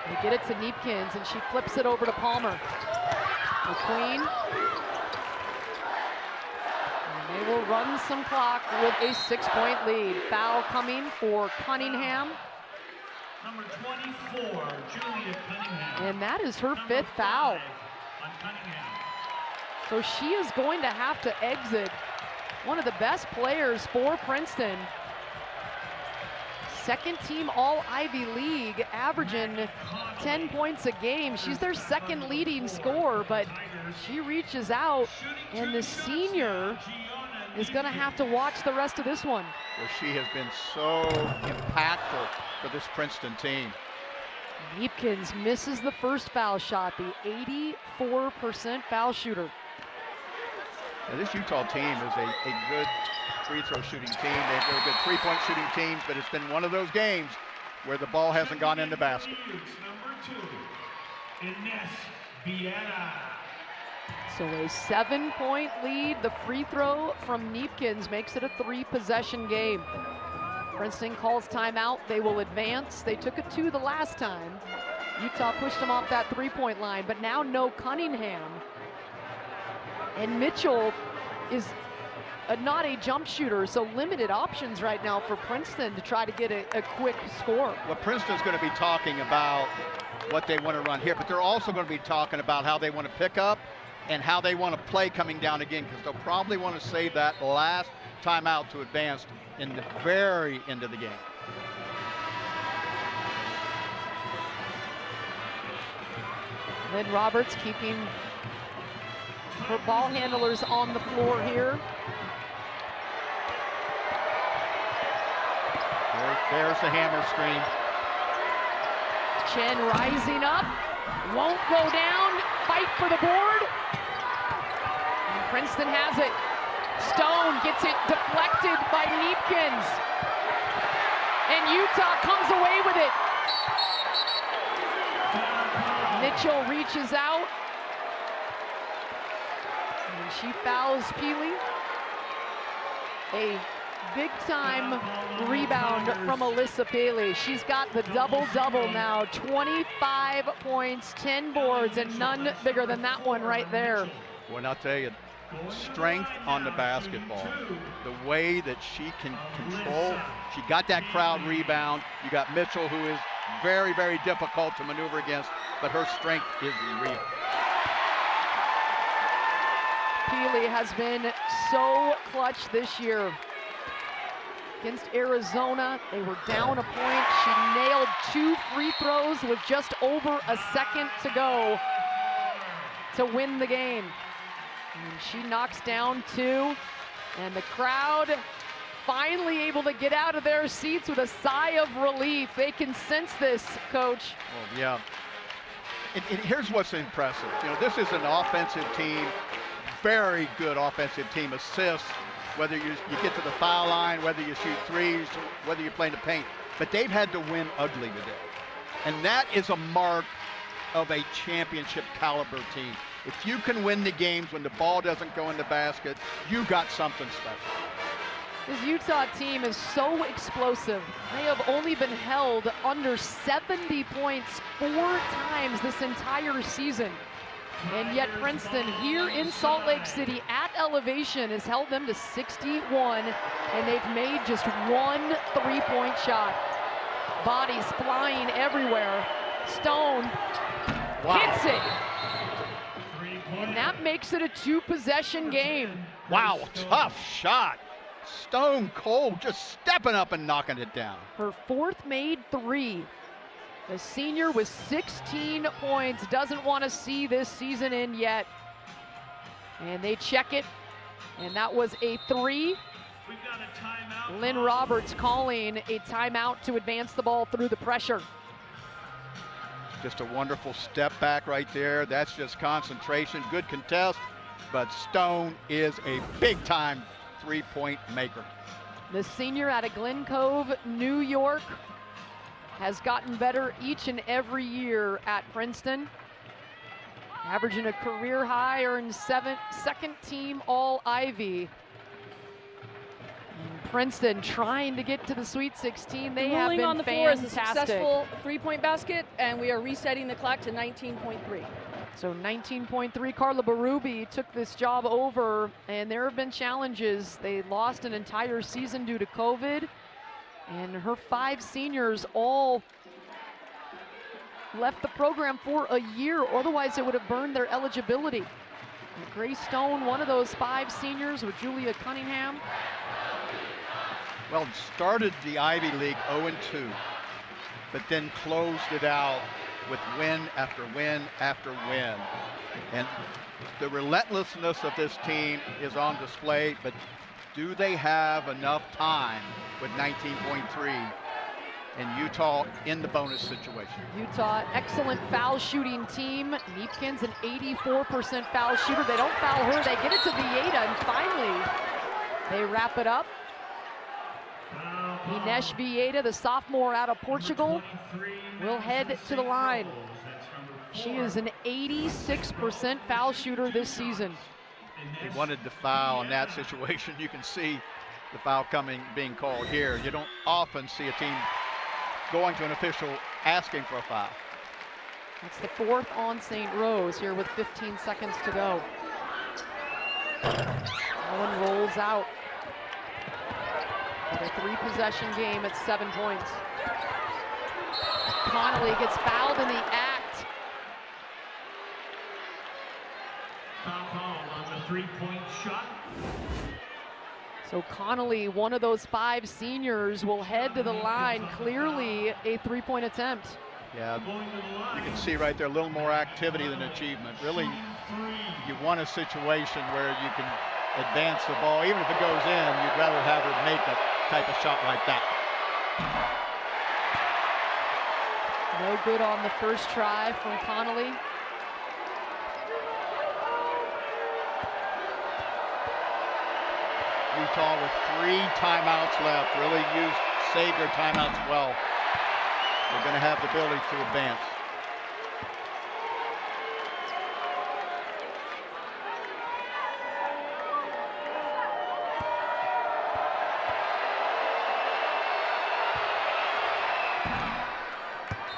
Speaker 1: They get it to Neepkins, and she flips it over to Palmer. McQueen. And they will run some clock with a 6-point lead. Foul coming for Cunningham.
Speaker 3: Number 24, Julia Cunningham.
Speaker 1: And that is her 5th foul.
Speaker 3: On Cunningham.
Speaker 1: So she is going to have to exit one of the best players for Princeton. Second team All-Ivy League, averaging 10 points a game. She's their second leading scorer, but she reaches out, and the senior is going to have to watch the rest of this one.
Speaker 2: Well, she has been so impactful for this Princeton team.
Speaker 1: Neepkins misses the first foul shot, the 84% foul shooter.
Speaker 2: Now, this Utah team is a good free throw shooting team. They're really good three-point shooting teams, but it's been one of those games where the ball hasn't gone in the basket.
Speaker 3: Number 2, Ines Viera.
Speaker 1: So a 7-point lead. The free throw from Neepkins makes it a 3-possession game. Princeton calls timeout. They will advance. They took a 2 the last time. Utah pushed them off that 3-point line, but now no Cunningham. And Mitchell is not a jump shooter, so limited options right now for Princeton to try to get a quick score.
Speaker 2: Well, Princeton's going to be talking about what they want to run here, but they're also going to be talking about how they want to pick up and how they want to play coming down again, because they'll probably want to save that last timeout to advance in the very end of the game.
Speaker 1: Lynn Roberts keeping her ball handlers on the floor here.
Speaker 2: There's the hammer screen.
Speaker 1: Chen rising up, won't go down, fight for the board. And Princeton has it. Stone gets it deflected by Neepkins. And Utah comes away with it. Mitchell reaches out. And she fouls Peely. A big-time rebound from Alyssa Peely. She's got the double-double now. 25 points, 10 boards, and none bigger than that one right there.
Speaker 2: Well, I'll tell you, strength on the basketball. The way that she can control. She got that crowd rebound. You got Mitchell, who is very, very difficult to maneuver against, but her strength is real.
Speaker 1: Peely has been so clutch this year. Against Arizona, they were down a point. She nailed 2 free throws with just over a second to go to win the game. And she knocks down 2, and the crowd finally able to get out of their seats with a sigh of relief. They can sense this, Coach.
Speaker 2: Well, yeah. And here's what's impressive. You know, this is an offensive team, very good offensive team. Assists, whether you get to the foul line, whether you shoot threes, whether you play in the paint. But they've had to win ugly today. And that is a mark of a championship caliber team. If you can win the games when the ball doesn't go in the basket, you got something special.
Speaker 1: This Utah team is so explosive. They have only been held under 70 points 4 times this entire season. And yet Princeton here in Salt Lake City at elevation has held them to 61, and they've made just 1 3-point shot. Bodies flying everywhere. Stone hits it. And that makes it a 2-possession game.
Speaker 2: Wow, tough shot. Stone Cold just stepping up and knocking it down.
Speaker 1: Her 4th made 3. The senior with 16 points doesn't want to see this season end yet. And they check it, and that was a 3.
Speaker 3: We've got a timeout.
Speaker 1: Lynn Roberts calling a timeout to advance the ball through the pressure.
Speaker 2: Just a wonderful step back right there. That's just concentration, good contest, but Stone is a big-time 3-point maker.
Speaker 1: The senior out of Glen Cove, New York, has gotten better each and every year at Princeton. Averaging a career high, earned 2nd team All-Ivy. Princeton trying to get to the Sweet 16. They have
Speaker 11: Ruling
Speaker 1: been
Speaker 11: on the floor is a
Speaker 1: fantastic.
Speaker 11: successful three-point basket, and we are resetting the clock to 19.3.
Speaker 1: So 19.3, Carla Berube took this job over, and there have been challenges. They lost an entire season due to COVID, and her 5 seniors all left the program for a year, otherwise they would have burned their eligibility. And Grace Stone, one of those 5 seniors with Julia Cunningham.
Speaker 2: Well, started the Ivy League 0-2, but then closed it out with win after win after win. And the relentlessness of this team is on display, but do they have enough time with 19.3 and Utah in the bonus situation?
Speaker 1: Utah, excellent foul shooting team. Neepkins, an 84% foul shooter. They don't foul her, they get it to Vieta, and finally they wrap it up. Ines Vieta, the sophomore out of Portugal, will head to the line. She is an 86% foul shooter this season.
Speaker 2: He wanted to foul in that situation. You can see the foul being called here. You don't often see a team going to an official asking for a foul.
Speaker 1: That's the 4th on St. Rose here with 15 seconds to go. Allen rolls out. With a 3-possession game at 7 points. Connolly gets fouled in the act.
Speaker 3: Foul call on the 3-point shot.
Speaker 1: So Connolly, one of those 5 seniors, will head to the line. Clearly a 3-point attempt.
Speaker 2: Yeah, you can see right there a little more activity than achievement. Really, you want a situation where you can advance the ball. Even if it goes in, you'd rather have her make a type of shot like that.
Speaker 1: No good on the first try from Connolly.
Speaker 2: Utah with 3 timeouts left. Really saved their timeouts well. They're going to have the ability to advance.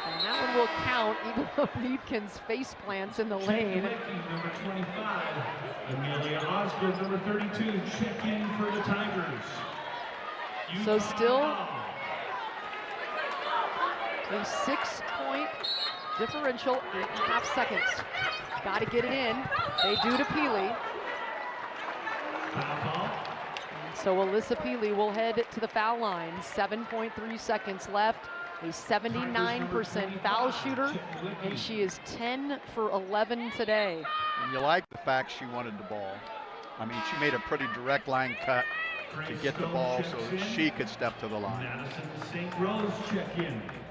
Speaker 1: And that one will count, even though Neepkins face plants in the lane.
Speaker 3: Number 25, Amelia Osgood, number 32, check in for the Tigers.
Speaker 1: So still a 6-point differential, 8.5 seconds. Got to get it in. They do to Peely. And so Alyssa Peely will head to the foul line. 7.3 seconds left. A 79% foul shooter, and she is 10 for 11 today.
Speaker 2: And you like the fact she wanted the ball. I mean, she made a pretty direct line cut to get the ball so she could step to the line.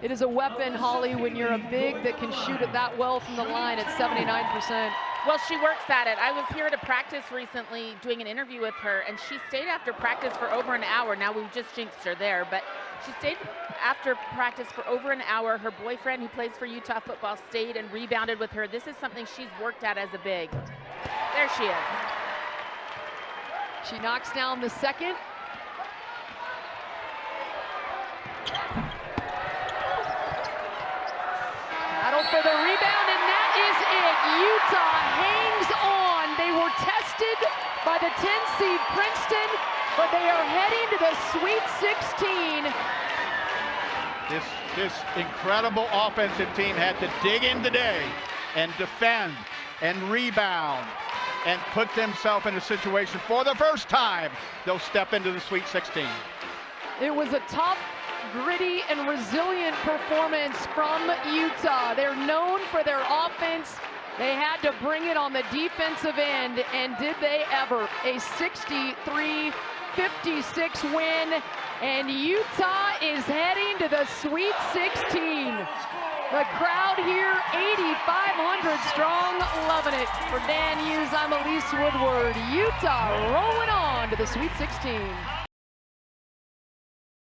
Speaker 1: It is a weapon, Holly, when you're a big that can shoot it that well from the line at 79%.
Speaker 4: Well, she works at it. I was here to practice recently doing an interview with her, and she stayed after practice for over an hour. Now we've just jinxed her there, but she stayed after practice for over an hour. Her boyfriend, who plays for Utah football, stayed and rebounded with her. This is something she's worked at as a big. There she is.
Speaker 1: She knocks down the second. Battle for the rebound, and that is it. Utah hangs on. They were tested by the 10 seed Princeton, but they are heading to the Sweet 16.
Speaker 2: This incredible offensive team had to dig in today and defend and rebound and put themselves in a situation for the first time they'll step into the Sweet 16.
Speaker 1: It was a tough, gritty, and resilient performance from Utah. They're known for their offense. They had to bring it on the defensive end, and did they ever. A 63-56 win, and Utah is heading to the Sweet 16. The crowd here, 8,500 strong, loving it. For Dan Hughes, I'm Elise Woodward. Utah rolling on to the Sweet 16.